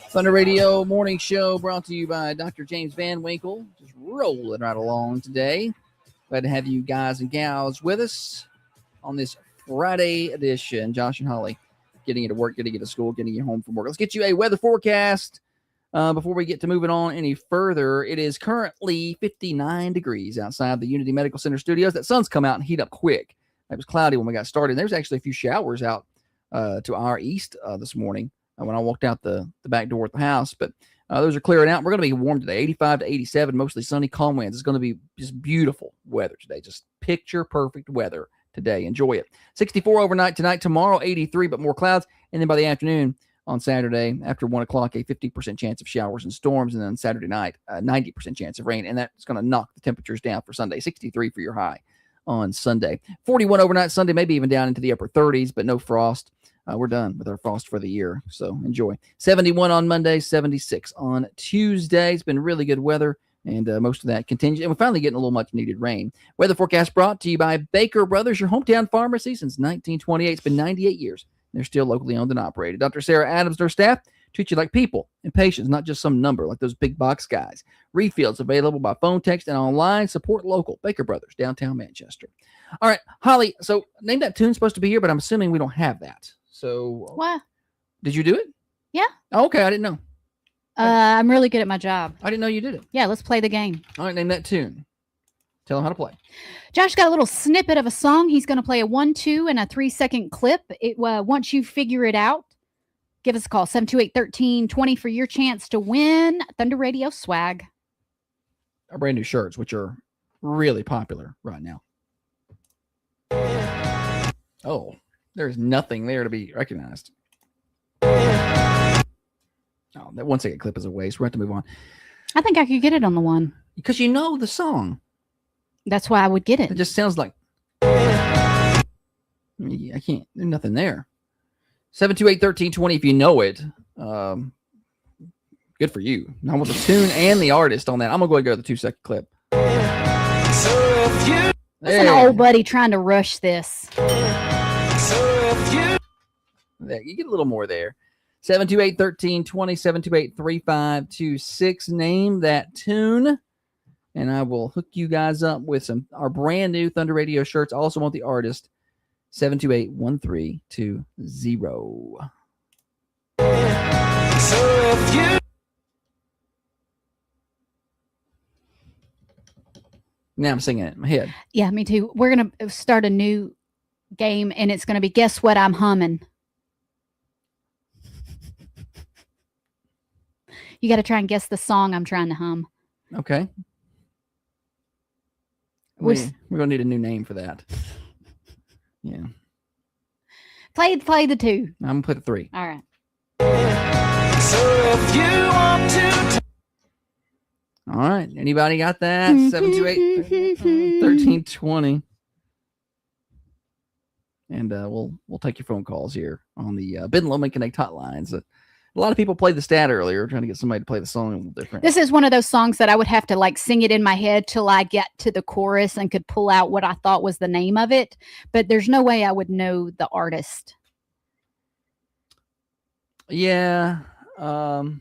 Thunder Radio Morning Show brought to you by Dr. James Van Winkle. Just rolling right along today. Glad to have you guys and gals with us on this Friday edition. Josh and Holly getting you to work, getting you to school, getting you home from work. Let's get you a weather forecast before we get to moving on any further. It is currently 59 degrees outside the Unity Medical Center studios. That sun's come out and heat up quick. It was cloudy when we got started. There's actually a few showers out to our east this morning when I walked out the back door at the house. But those are clearing out. We're going to be warm today, 85 to 87, mostly sunny, calm winds. It's going to be just beautiful weather today. Just picture perfect weather today. Enjoy it. 64 overnight tonight. Tomorrow, 83, but more clouds. And then by the afternoon on Saturday, after 1 o'clock, a 50% chance of showers and storms. And then Saturday night, 90% chance of rain. And that's going to knock the temperatures down for Sunday. 63 for your high on Sunday. 41 overnight Sunday, maybe even down into the upper 30s, but no frost. We're done with our frost for the year, so enjoy. 71 on Monday, 76 on Tuesday. It's been really good weather, and most of that continues. And we're finally getting a little much-needed rain. Weather forecast brought to you by Baker Brothers, your hometown pharmacy since 1928. It's been 98 years. They're still locally owned and operated. Dr. Sarah Adams and her staff treat you like people and patients, not just some number like those big box guys. Refills available by phone, text, and online. Support local. Baker Brothers, downtown Manchester. All right, Holly, so name that tune's supposed to be here, but I'm assuming we don't have that. So what? Did you do it? Yeah. Oh, okay, I didn't know. I'm really good at my job. I didn't know you did it. Yeah, let's play the game. All right, name that tune. Tell them how to play. Josh got a little snippet of a song. He's going to play a 1-2 and a 3-second clip. Once you figure it out, give us a call, 728-1320 for your chance to win Thunder Radio swag. Our brand new shirts, which are really popular right now. Oh, there's nothing there to be recognized. Oh, that 1 second clip is a waste. We have to move on. I think I could get it on the one. Because you know the song. That's why I would get it. It just sounds like. I can't. There's nothing there. 728-1320 if you know it. Good for you. I want the tune and the artist on that. I'm going to go ahead and go to the 2-second clip. That's an old buddy trying to rush this. There, you get a little more there. 728-1320, 728-3526. Name that tune, and I will hook you guys up with our brand new Thunder Radio shirts. I also want the artist. 728-1320. Now I'm singing it in my head. Yeah, me too. We're going to start a new game, and it's going to be Guess What I'm Humming. You got to try and guess the song I'm trying to hum. Okay. We're going to need a new name for that. Yeah. Play the 2. I'm going to play the 3. All right. All right. Anybody got that? 728-1320. And we'll take your phone calls here on the Ben Lomond Connect hotlines. A lot of people played the stat earlier, trying to get somebody to play the song a little different. This is one of those songs that I would have to like sing it in my head till I get to the chorus and could pull out what I thought was the name of it. But there's no way I would know the artist. Yeah. Oh,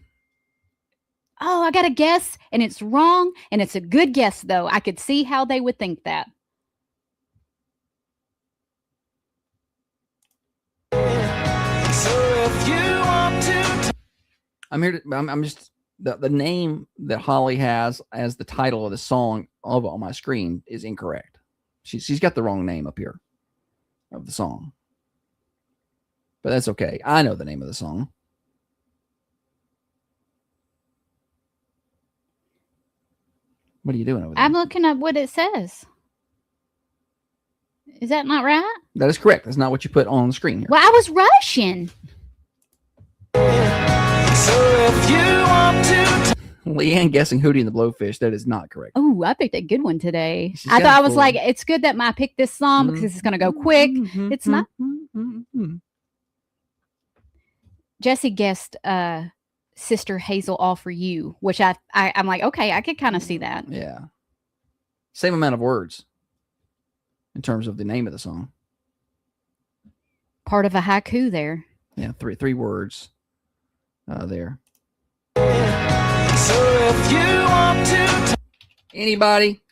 I got a guess, and it's wrong, and it's a good guess, though. I could see how they would think that. I'm just the name that Holly has as the title of the song on my screen is incorrect. She's got the wrong name up here of the song. But that's okay. I know the name of the song. What are you doing over there? I'm looking at what it says. Is that not right? That is correct. That's not what you put on the screen here. Well, I was rushing. Leanne guessing Hootie and the Blowfish. That is not correct. Oh, I picked a good one today. I thought I was like, it's good that I picked this song because it's going to go quick. It's not. Jesse guessed Sister Hazel, All For You, which I'm like, okay, I could kind of see that. Yeah. Same amount of words in terms of the name of the song. Part of a haiku there. Yeah, three words there. Anybody?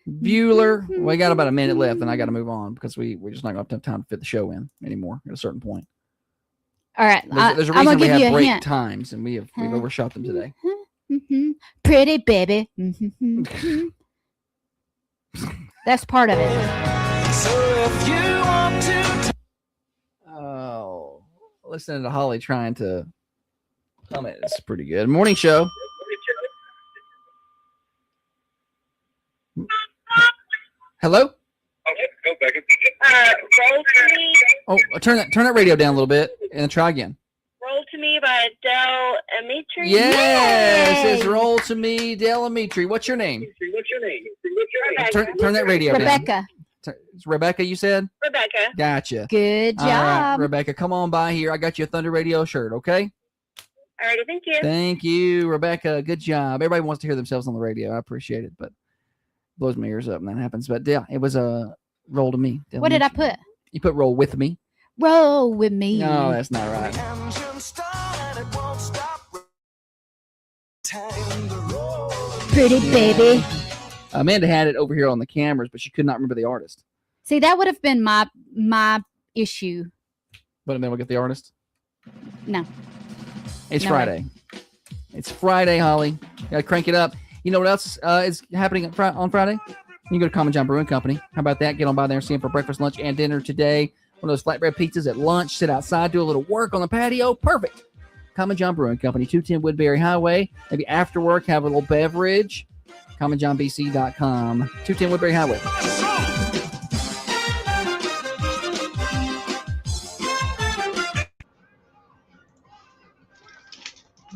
Bueller? We got about a minute left, and I got to move on because we're just not going to have time to fit the show in anymore at a certain point. All right. There's a reason we have break times, and we've overshot them today. Pretty baby. That's part of it. Oh, listening to Holly trying to hum it. It's pretty good. Morning show. Hello? Okay, go back. Roll to Me. Oh, turn that radio down a little bit and try again. Roll to Me by Del Amitri. Yes, it's Roll to Me, Del Amitri. What's your name? Turn that radio down. Rebecca. It's Rebecca, you said? Rebecca. Gotcha. Good job. All right, Rebecca, come on by here. I got you a Thunder Radio shirt, okay? All righty, thank you. Thank you, Rebecca. Good job. Everybody wants to hear themselves on the radio. I appreciate it, but blows my ears up when that happens. But yeah, it was a Roll to Me. What did I put? You put Roll With Me. Roll with me. No, that's not right. Pretty baby. Amanda had it over here on the cameras, but she could not remember the artist. See, that would have been my issue. But then we'll get the artist? No. It's Friday. Way. It's Friday, Holly. Got to crank it up. You know what else is happening on Friday? You can go to Common John Brewing Company. How about that? Get on by there and see them for breakfast, lunch, and dinner today. One of those flatbread pizzas at lunch. Sit outside, do a little work on the patio. Perfect. Common John Brewing Company, 210 Woodbury Highway. Maybe after work, have a little beverage. CommonJohnBC.com, 210 Woodbury Highway.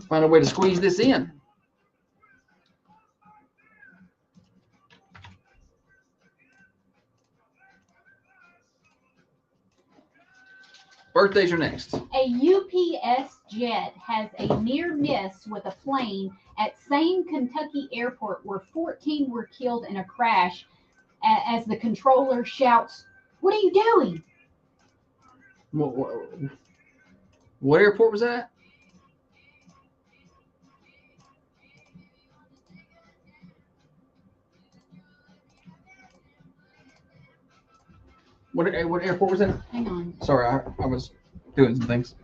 Find a way to squeeze this in. Birthdays are next. A UPS jet has a near miss with a plane at same Kentucky airport where 14 were killed in a crash as the controller shouts, "What are you doing?" What airport was that? What airport was that? Hang on. Sorry, I was doing some things.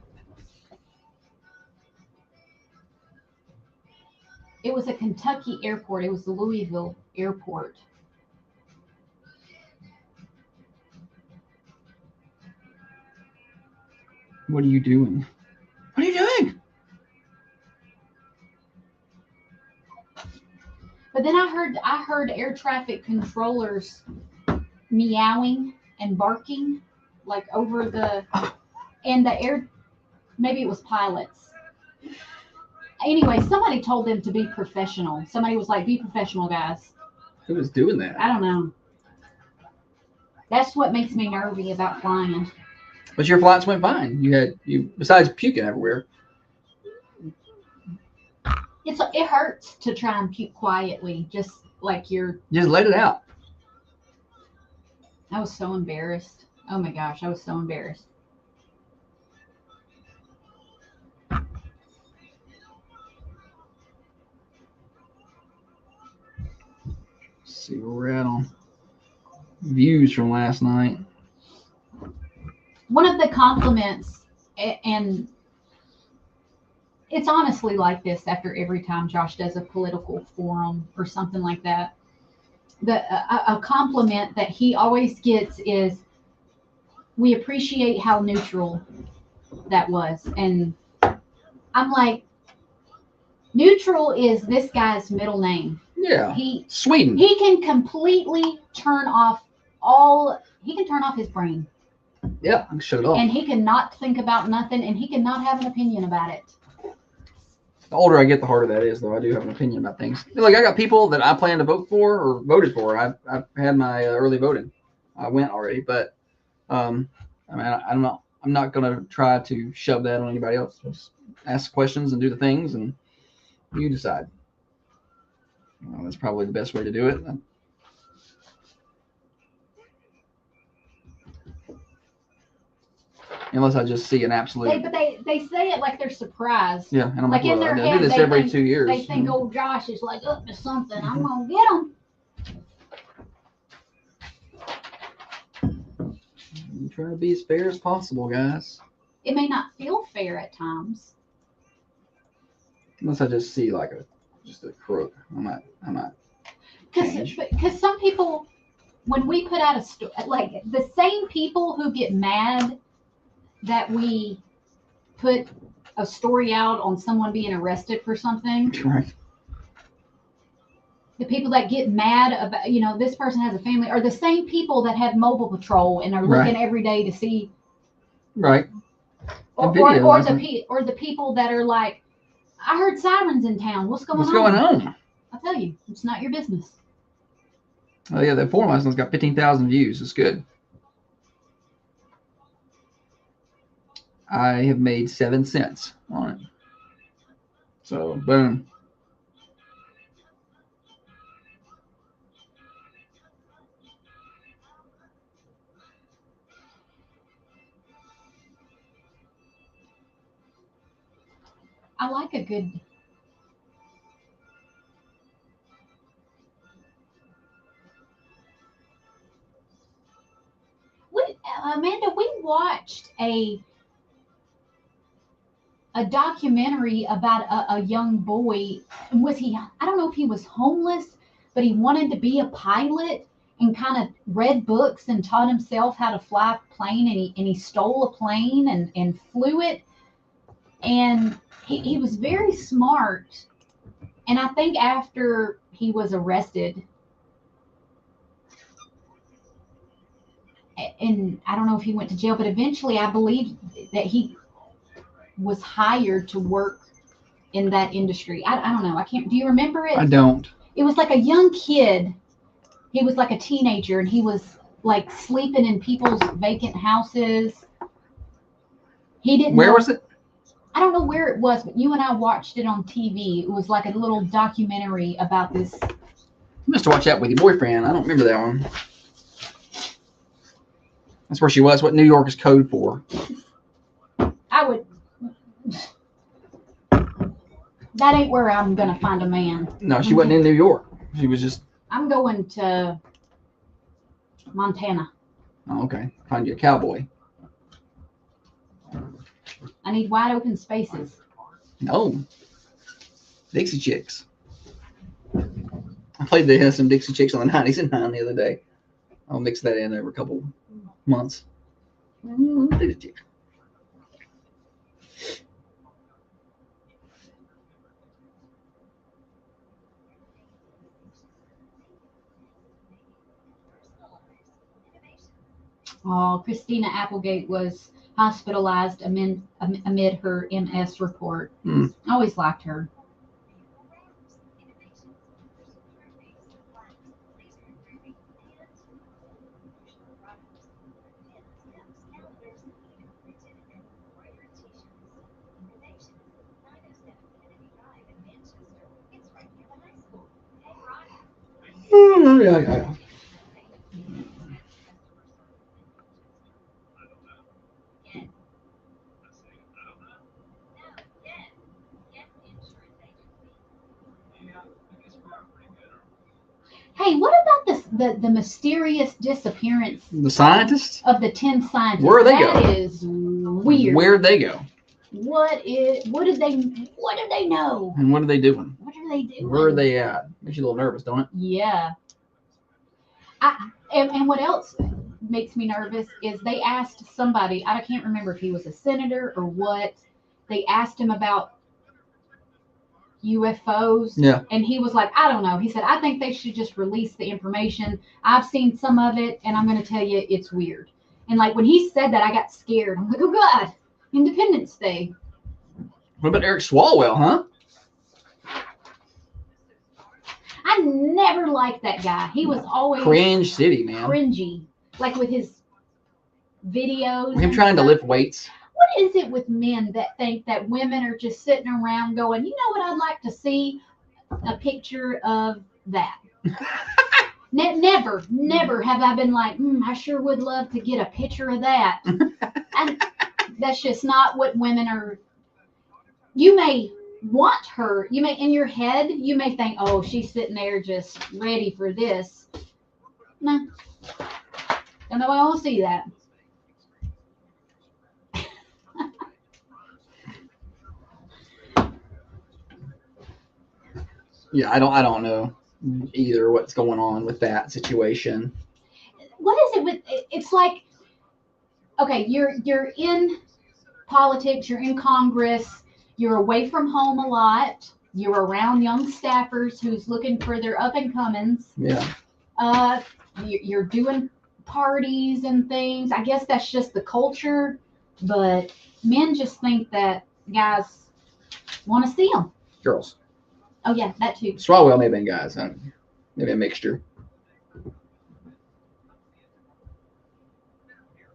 It was a Kentucky airport. It was the Louisville airport. What are you doing? What are you doing? But then I heard air traffic controllers meowing and barking like over and the air, maybe it was pilots. Anyway, somebody told them to be professional. Somebody was like, "Be professional, guys." Who was doing that? I don't know. That's what makes me nervy about flying. But your flights went fine. You besides puking everywhere. It hurts to try and puke quietly, just like just let it out. I was so embarrassed. Oh my gosh, I was so embarrassed. Let's see where we're at on views from last night. One of the compliments, and it's honestly like this after every time Josh does a political forum or something like that. A compliment that he always gets is, "We appreciate how neutral that was." And I'm like, neutral is this guy's middle name. Yeah. Sweden. He can completely turn off his brain. Yeah, I can shut it off. And he cannot think about nothing, and he cannot have an opinion about it. The older I get, the harder that is, though. I do have an opinion about things. Like, I got people that I plan to vote for or voted for. I've had my early voting. I went already, but I mean, I'm not going to try to shove that on anybody else. Just ask questions and do the things, and you decide. Well, that's probably the best way to do it. Unless I just see an absolute. But they say it like they're surprised. Yeah, and I'm like in their I head, do this every 2 years. They think old Josh is like up to something. I'm gonna get him. I'm trying to be as fair as possible, guys. It may not feel fair at times. Unless I just see like just a crook. I might. Because some people, when we put out a story, like the same people who get mad that we put a story out on someone being arrested for something. Right. The people that get mad about, this person has a family, are the same people that have mobile patrol and are looking every day to see. Right. Or the people that are like, "I heard sirens in town. What's going on? I'll tell you, it's not your business. Oh yeah, that forum last one's got 15,000 views. It's good. I have made 7 cents on it. So boom. I like a good. Amanda, we watched a documentary about a young boy. I don't know if he was homeless, but he wanted to be a pilot and kind of read books and taught himself how to fly a plane, and he stole a plane and flew it. And he was very smart. And I think after he was arrested, and I don't know if he went to jail, but eventually I believe that he was hired to work in that industry. I don't know. Do you remember it? I don't. It was like a young kid. He was like a teenager, and he was like sleeping in people's vacant houses. He didn't Where know. was it? I don't know where it was, but you and I watched it on TV. It was like a little documentary about this. You must have watched that with your boyfriend. I don't remember that one. That's where she was. What New York is code for? I would. That ain't where I'm gonna find a man. No, she wasn't in New York. She was just. I'm going to Montana. Oh, okay. Find you a cowboy. I need wide open spaces. No. Dixie Chicks. I played some Dixie Chicks on the 90s and 9 the other day. I'll mix that in over a couple months. Dixie Chicks. Oh, Christina Applegate was hospitalized amid her MS report. I always liked her. Yeah. Hey, what about the mysterious disappearance? The scientists? Of the 10 scientists. Where they go? That is weird. Where'd they go? What did they know? And what are they doing? What are they doing? Where are they at? Makes you a little nervous, don't it? Yeah. And what else makes me nervous is they asked somebody, I can't remember if he was a senator or what, they asked him about UFOs. Yeah. And he was like, I don't know. He said, I think they should just release the information. I've seen some of it, and I'm going to tell you it's weird. And like when he said that, I got scared. I'm like, oh God, Independence Day. What about Eric Swalwell, huh? I never liked that guy. He was always Cringe City, man. cringy, like with his videos. Him trying to lift weights. What is it with men that think that women are just sitting around going, you know what I'd like to see? A picture of that. Never have I been like, I sure would love to get a picture of that. And that's just not what women are. You may want her, you may in your head, you may think, oh, she's sitting there just ready for this. No. Don't know I won't see that. Yeah, I don't know either what's going on with that situation. What is it with it's like, okay, you're in politics, you're in Congress, you're away from home a lot, you're around young staffers who's looking for their up and comings. Yeah. You're doing parties and things. I guess that's just the culture, but men just think that guys want to see them. Girls. Oh yeah, that too. Swalwell may have been guys. Maybe a mixture.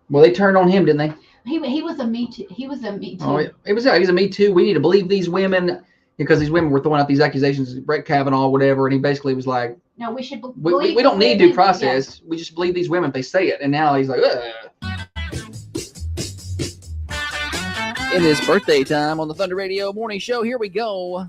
Well, they turned on him, didn't they? He was a Me Too. He was a Me Too. Oh, he's a Me Too. We need to believe these women because these women were throwing out these accusations, Brett Kavanaugh, whatever, and he basically was like, no, we should believe. We don't need due process. Yeah. We just believe these women if they say it. And now he's like, ugh. It is birthday time on the Thunder Radio Morning Show. Here we go.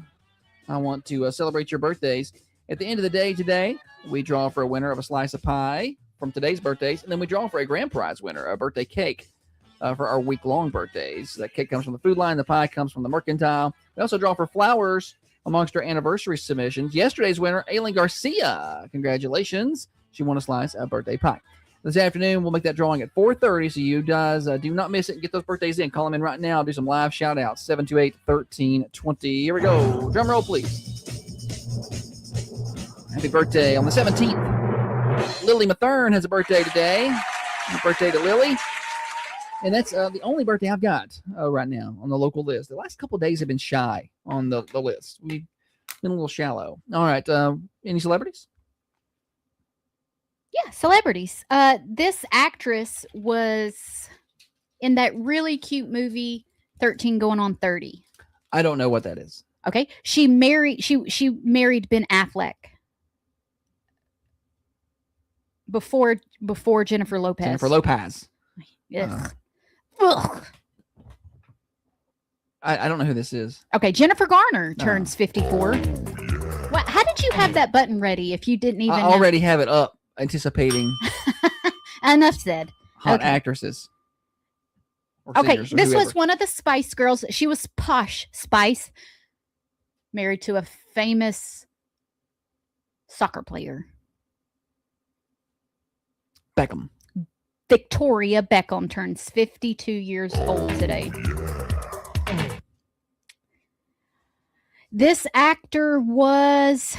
I want to celebrate your birthdays. At the end of the day today, we draw for a winner of a slice of pie from today's birthdays, and then we draw for a grand prize winner, a birthday cake for our week-long birthdays. That cake comes from the Food Line. The pie comes from the Mercantile. We also draw for flowers amongst our anniversary submissions. Yesterday's winner, Aileen Garcia. Congratulations. She won a slice of birthday pie. This afternoon, we'll make that drawing at 4:30, so you guys do not miss it and get those birthdays in. Call them in right now. Do some live shout-outs, 728-1320. Here we go. Drum roll, please. Happy birthday on the 17th. Lily Mathern has a birthday today. Happy birthday to Lily. And that's the only birthday I've got right now on the local list. The last couple of days have been shy on the list. We've been a little shallow. All right. Any celebrities? Yeah, celebrities. This actress was in that really cute movie 13 going on 30. I don't know what that is. Okay. She married Ben Affleck before Jennifer Lopez. Jennifer Lopez. Yes. Ugh. I don't know who this is. Okay, Jennifer Garner turns 54. What? How did you have that button ready if you didn't even? I already have it up, anticipating. Enough said. Hot actresses. Okay, this was one of the Spice Girls. She was Posh Spice, married to a famous soccer player. Beckham. Victoria Beckham turns 52 years old today. This actor was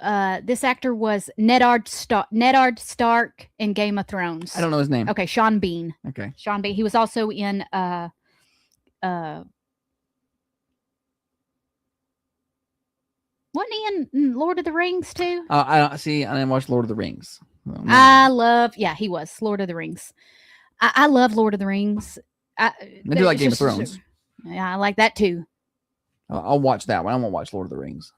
Ned Stark in Game of Thrones. I don't know his name. Okay, Sean Bean. Okay. Sean Bean. He was also in wasn't he in Lord of the Rings too? I didn't watch Lord of the Rings. He was Lord of the Rings. I love Lord of the Rings. I do like Game of Thrones. Yeah, I like that too. I'll watch that one. I won't watch Lord of the Rings.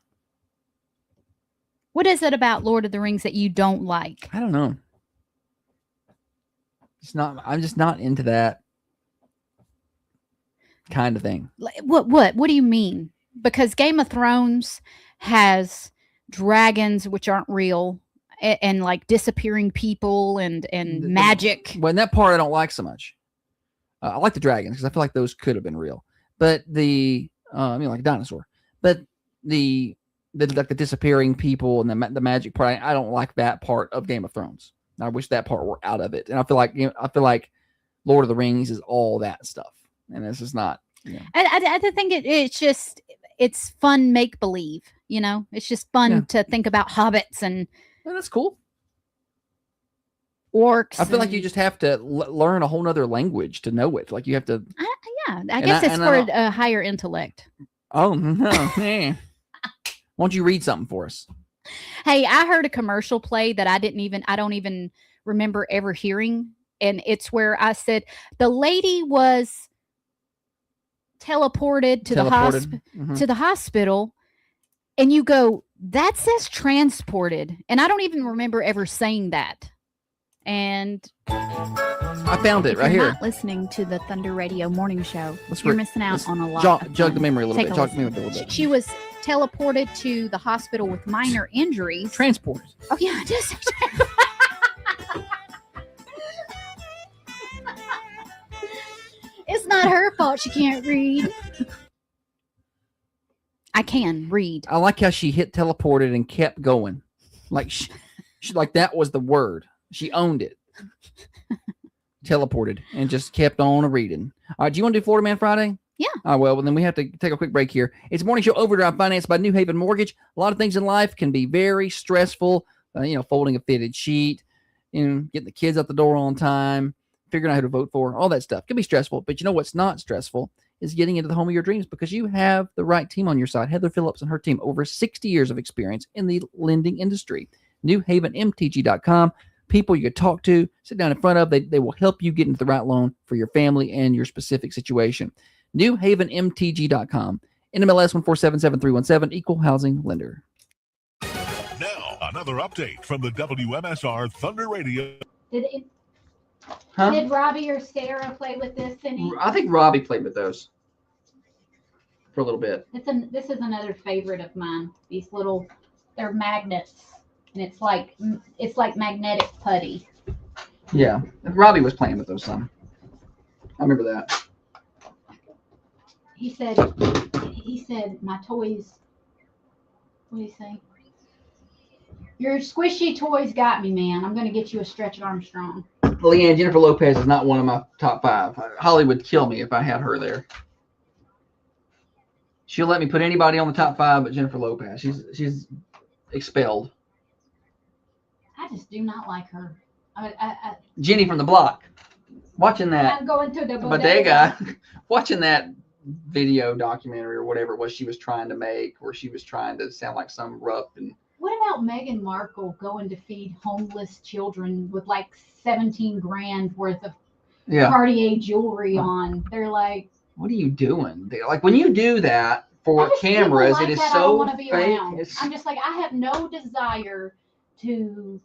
What is it about Lord of the Rings that you don't like? I don't know. I'm just not into that kind of thing. What do you mean? Because Game of Thrones has dragons which aren't real and like disappearing people and magic. Well, in that part I don't like so much. I like the dragons because I feel like those could have been real. But like a dinosaur. But the disappearing people and the magic part, I don't like that part of Game of Thrones. I wish that part were out of it. And I feel like Lord of the Rings is all that stuff, and this is not. I think it's fun make believe. It's just fun to think about hobbits and. Well, that's cool. Orcs. I feel like you just have to learn a whole nother language to know it. Like you have to. I guess it's for a higher intellect. Oh no! Why don't you read something for us? Hey, I heard a commercial play that I don't even remember ever hearing, and it's where I said the lady was teleported to the hospital, and you go, that says transported, and I don't even remember ever saying that. And I found it right here. Not listening to the Thunder Radio morning show. You're missing out on a lot. Jog the memory a little bit. Jog the memory a little bit. She was teleported to the hospital with minor injuries. Transported. Oh yeah, just. It's not her fault she can't read. I can read. I like how she hit teleported and kept going, like she like that was the word. She owned it. Teleported and just kept on reading. All right, do you want to do Florida Man Friday? Yeah. All right, well, then we have to take a quick break here. It's Morning Show Overdrive, financed by New Haven Mortgage. A lot of things in life can be very stressful. Folding a fitted sheet, getting the kids out the door on time, figuring out who to vote for, all that stuff can be stressful. But you know what's not stressful is getting into the home of your dreams, because you have the right team on your side. Heather Phillips and her team, over 60 years of experience in the lending industry. NewHavenMTG.com. People you could talk to, sit down in front of, they will help you get into the right loan for your family and your specific situation. NewHavenMTG.com. NMLS 1477317, equal housing lender. Now, another update from the WMSR Thunder Radio. Did Robbie or Sarah play with this? I think Robbie played with those for a little bit. This is another favorite of mine. They're magnets. And it's like magnetic putty. Yeah, Robbie was playing with those some. I remember that. He said, my toys. What did he say? Your squishy toys got me, man. I'm gonna get you a Stretch Armstrong. Leanne, Jennifer Lopez is not one of my top 5. Holly would kill me if I had her there. She'll let me put anybody on the top 5 but Jennifer Lopez. She's expelled. I just do not like her. Jenny from the block. Watching that. I'm going to the bodega. Watching that video documentary or whatever it was she was trying to make, where she was trying to sound like some rough and What about Meghan Markle going to feed homeless children with like 17 grand worth of Cartier jewelry on? They're like, what are you doing? Like when you do that for cameras, like it is that, so I don't want to be fake. around. I'm just like, I have no desire to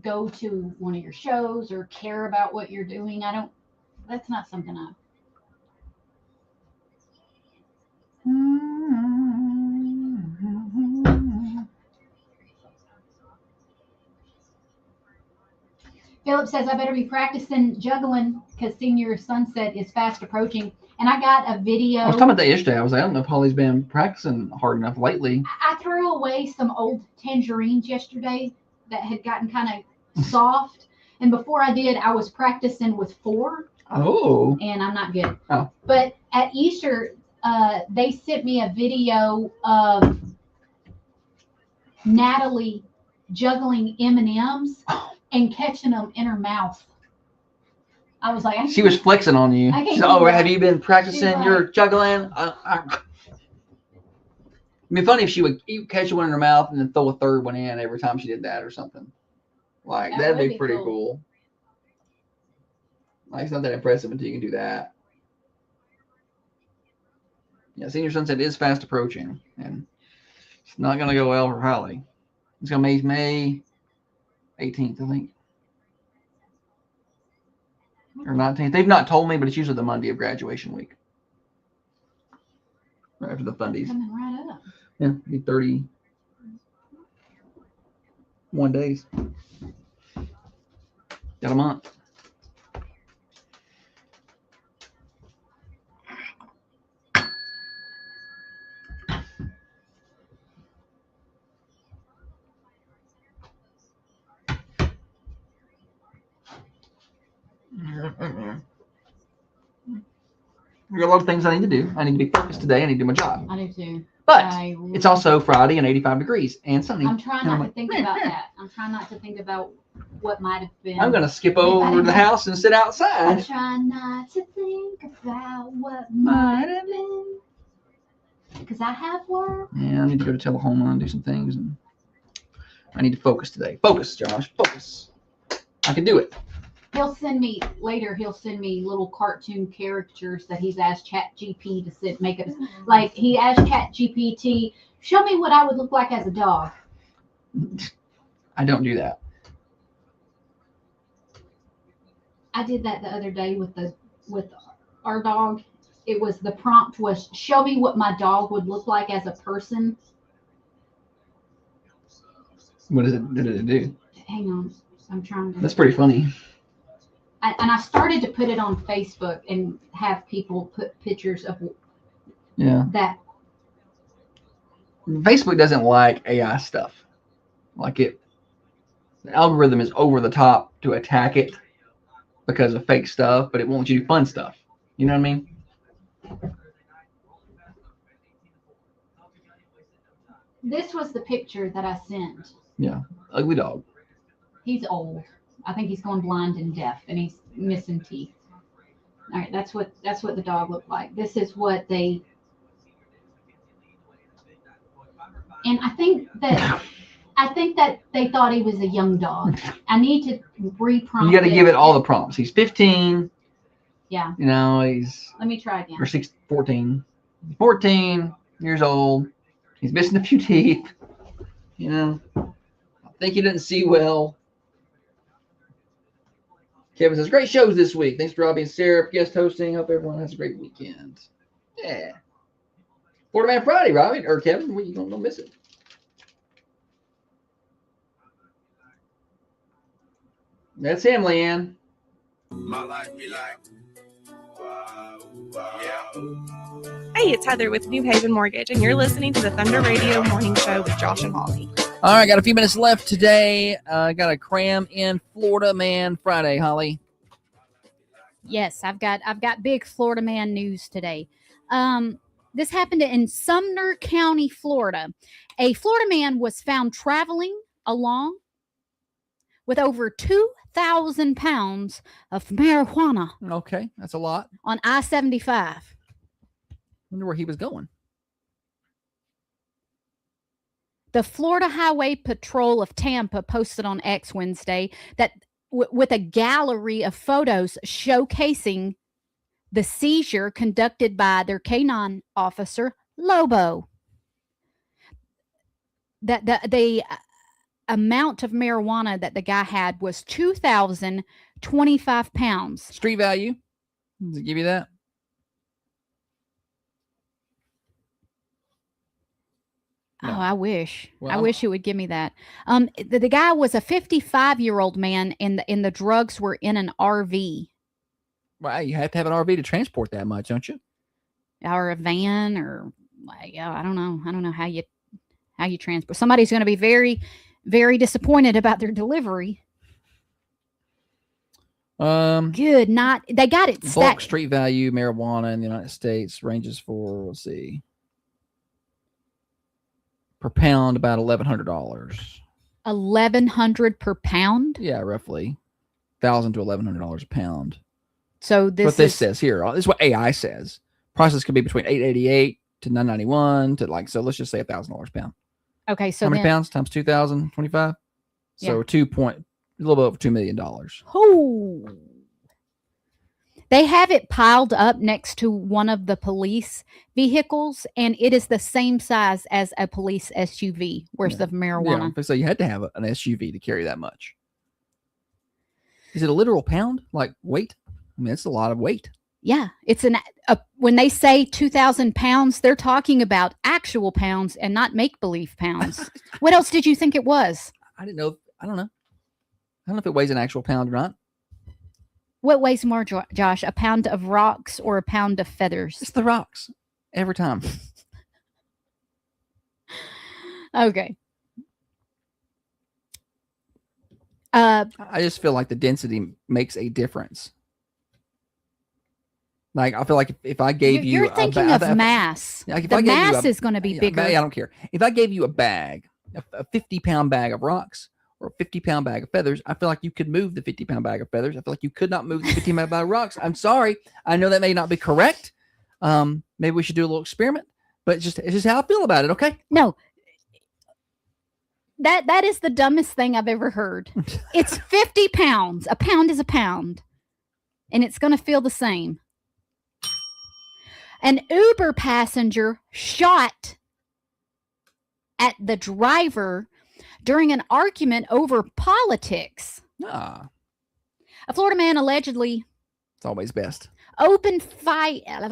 go to one of your shows or care about what you're doing. That's not something I. Philip says I better be practicing juggling because senior sunset is fast approaching. And I got a video. I was talking about that yesterday. I was like, I don't know if Holly's been practicing hard enough lately. I threw away some old tangerines yesterday that had gotten kind of soft. And before I did, I was practicing with 4. Oh. And I'm not good. Oh. But at Easter, they sent me a video of Natalie juggling M&Ms and catching them in her mouth. I was like, she was flexing on you. She's, have you been practicing your juggling? It'd be funny if she would catch one in her mouth and then throw a third one in every time she did that or something. Like, that'd be pretty cool. Like, it's not that impressive until you can do that. Yeah, senior sunset is fast approaching, and it's not going to go well for Holly. It's going to be May 18th, I think. Or 19th. They've not told me, but it's usually the Monday of graduation week. Right after the fundies. Coming right up. Yeah, be 31 days. Got a month. There are a lot of things I need to do. I need to be focused today. I need to do my job. I do too. But it's also Friday and 85 degrees and sunny. I'm trying not to think about that. I'm trying not to think about what might have been. I'm going to skip over to the house and sit outside. I'm trying not to think about what might have been. Because I have work. Yeah, I need to go to Tullahoma and do some things. And I need to focus today. Focus, Josh. Focus. I can do it. He'll send me little cartoon characters that he's asked ChatGPT to make up. Like he asked ChatGPT, show me what I would look like as a dog. I don't do that. I did that the other day with our dog. It was the prompt was show me what my dog would look like as a person. What did it do? Hang on, I'm trying to. That's pretty funny. And I started to put it on Facebook and have people put pictures of that. Facebook doesn't like AI stuff. Like the algorithm is over the top to attack it because of fake stuff, but it won't let you do fun stuff. You know what I mean? This was the picture that I sent. Yeah, ugly dog. He's old. I think he's going blind and deaf, and he's missing teeth. All right, that's what the dog looked like. This is what they. And I think that they thought he was a young dog. I need to re-prompt. You got to give it all the prompts. He's 15. Yeah. You know, he's. Let me try again. Or 14 years old. He's missing a few teeth. You know, I think he doesn't see well. Kevin says, great shows this week. Thanks to Robbie and Sarah for guest hosting. Hope everyone has a great weekend. Yeah. Florida Man Friday, Robbie. Or Kevin, you don't miss it. That's him, Leanne. My life be like, wow, Hey, it's Heather with New Haven Mortgage, and you're listening to the Thunder Radio Morning Show with Josh and Holly. All right, got a few minutes left today. Got a cram in Florida Man Friday, Holly. Yes, I've got big Florida man news today. This happened in Sumner County, Florida. A Florida man was found traveling along with over 2,000 pounds of marijuana. Okay, that's a lot. On I-75. Wonder where he was going. The Florida Highway Patrol of Tampa posted on X Wednesday that with a gallery of photos showcasing the seizure conducted by their canine officer, Lobo. That the amount of marijuana that the guy had was 2,025 pounds. Street value? Does it give you that? No. Oh, I wish. Well, I wish it would give me that. The guy was a 55-year-old man, and the drugs were in an RV. Well, you have to have an RV to transport that much, don't you? Or a van, or I don't know. I don't know how you transport. Somebody's going to be very, very disappointed about their delivery. Good. Not they got it bulk stacked. Street value marijuana in the United States ranges for, let's see, per pound about $1,100. $1,100 per pound? Yeah, roughly $1,000 to $1,100 a pound. So this what this says here. This is what AI says. Prices could be between $888 to $991 to so let's just say $1,000 a pound. Okay, so how many pounds times 2,025? So yeah. a little bit over $2 million. Oh. They have it piled up next to one of the police vehicles, and it is the same size as a police SUV worth of marijuana. Yeah, so you had to have an SUV to carry that much. Is it a literal pound? Like weight? I mean, it's a lot of weight. Yeah, it's when they say 2,000 pounds, they're talking about actual pounds and not make-believe pounds. What else did you think it was? I didn't know. I don't know. I don't know if it weighs an actual pound or not. What weighs more, Josh? A pound of rocks or a pound of feathers? It's the rocks. Every time. Okay. I just feel like the density makes a difference. Like, I feel like if I gave you... You're thinking of mass. Like the mass is going to be bigger. I don't care. If I gave you a bag, a 50-pound bag of rocks or a 50-pound bag of feathers, I feel like you could move the 50-pound bag of feathers. I feel like you could not move the 50-pound bag of rocks. I'm sorry. I know that may not be correct. Maybe we should do a little experiment, but it's just how I feel about it, okay? No. That is the dumbest thing I've ever heard. It's 50 pounds. A pound is a pound. And it's going to feel the same. An Uber passenger shot at the driver during an argument over politics. Ah. A Florida man allegedly... It's always best. Opened fire... I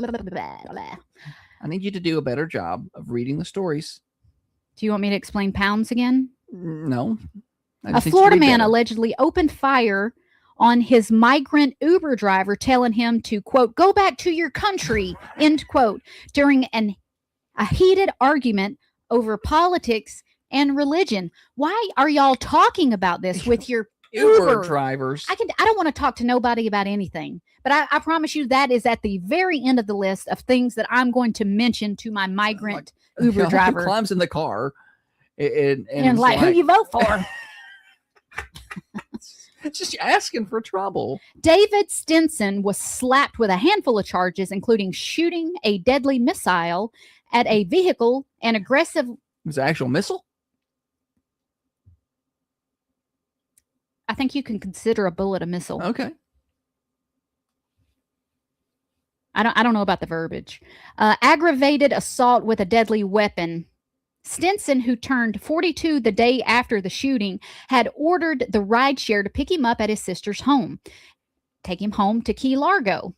need you to do a better job of reading the stories. Do you want me to explain pounds again? No. A Florida man allegedly opened fire on his migrant Uber driver, telling him to, quote, go back to your country, end quote, during a heated argument over politics and religion. Why are y'all talking about this with your Uber drivers? I don't want to talk to nobody about anything, but I promise you that is at the very end of the list of things that I'm going to mention to my migrant Uber driver. Who climbs in the car and like, who you vote for? It's just asking for trouble. David Stinson was slapped with a handful of charges, including shooting a deadly missile at a vehicle and aggressive... It was an actual missile? I think you can consider a bullet a missile. Okay. I don't know about the verbiage. Aggravated assault with a deadly weapon. Stinson, who turned 42 the day after the shooting, had ordered the rideshare to pick him up at his sister's home. Take him home to Key Largo.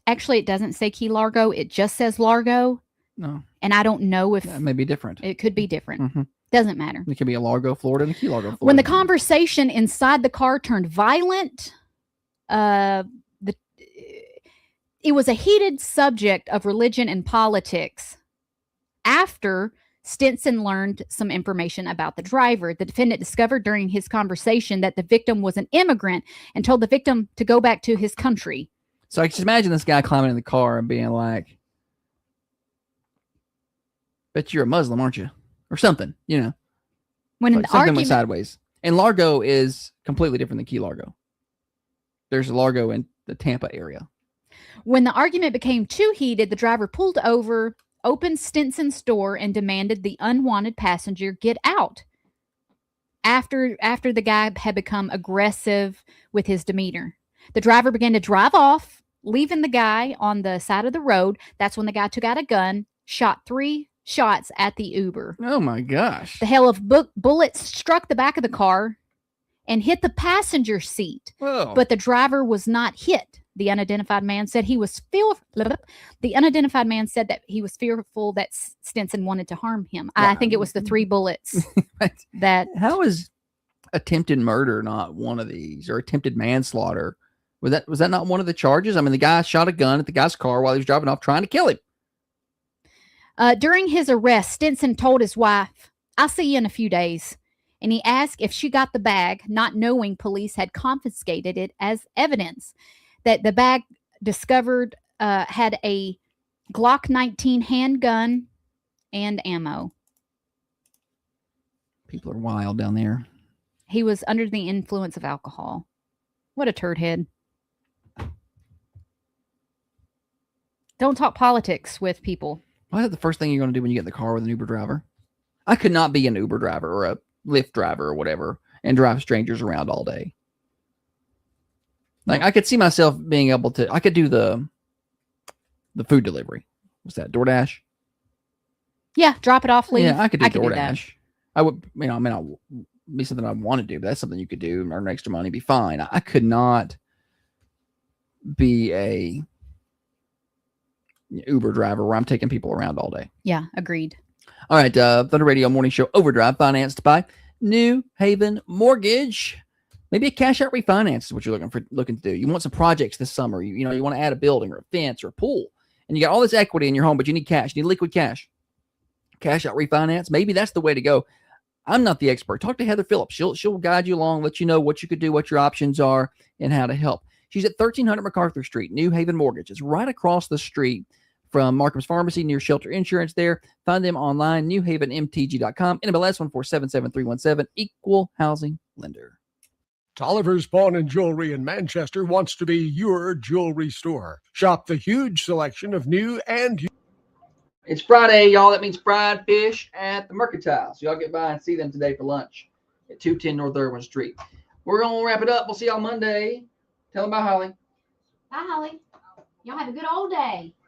Actually, it doesn't say Key Largo. It just says Largo. No. And I don't know if... That may be different. It could be different. Mm-hmm. Doesn't matter. It could be a Largo, Florida, and a Key Largo, Florida. When the conversation inside the car turned violent, it was a heated subject of religion and politics. After Stinson learned some information about the driver, the defendant discovered during his conversation that the victim was an immigrant and told the victim to go back to his country. So I can just imagine this guy climbing in the car and being like, bet you're a Muslim, aren't you? Or something, you know. When like something went sideways. And Largo is completely different than Key Largo. There's a Largo in the Tampa area. When the argument became too heated, the driver pulled over opened Stinson's door and demanded the unwanted passenger get out. After the guy had become aggressive with his demeanor, the driver began to drive off, leaving the guy on the side of the road. That's when the guy took out a gun, shot 3 shots at the Uber. Oh my gosh. The hail of bullets struck the back of the car and hit the passenger seat. Whoa. But the driver was not hit. The unidentified man said he was that he was fearful that Stinson wanted to harm him. I think it was the 3 bullets that. How is attempted murder not one of these, or attempted manslaughter? Was that not one of the charges? I mean, the guy shot a gun at the guy's car while he was driving off trying to kill him. During his arrest, Stinson told his wife, "I'll see you in a few days." And he asked if she got the bag, not knowing police had confiscated it as evidence. That the bag discovered had a Glock 19 handgun and ammo. People are wild down there. He was under the influence of alcohol. What a turd head. Don't talk politics with people. Why is that the first thing you're going to do when you get in the car with an Uber driver? I could not be an Uber driver or a Lyft driver or whatever and drive strangers around all day. Like, I could see myself being able to, I could do the food delivery. What's that, DoorDash? Yeah, drop it off, leave. Yeah, I could do DoorDash. Do that. I would, I mean, I'll be something I want to do, but that's something you could do, earn extra money, be fine. I could not be a Uber driver where I'm taking people around all day. Yeah, agreed. All right, Thunder Radio Morning Show Overdrive, financed by New Haven Mortgage. Maybe a cash out refinance is what you're looking to do. You want some projects this summer. You want to add a building or a fence or a pool, and you got all this equity in your home, but you need cash. You need liquid cash. Cash out refinance. Maybe that's the way to go. I'm not the expert. Talk to Heather Phillips. She'll guide you along, let you know what you could do, what your options are, and how to help. She's at 1300 MacArthur Street, New Haven Mortgage. It's right across the street from Markham's Pharmacy near Shelter Insurance there. Find them online, newhavenmtg.com. NMLS 1477317, equal housing lender. Tolliver's Pawn and Jewelry in Manchester wants to be your jewelry store. Shop the huge selection of new and It's Friday, y'all. That means fried fish at the Mercantile. So y'all get by and see them today for lunch at 210 North Irwin Street. We're going to wrap it up. We'll see y'all Monday. Tell them about Holly. Bye, Holly. Y'all have a good old day.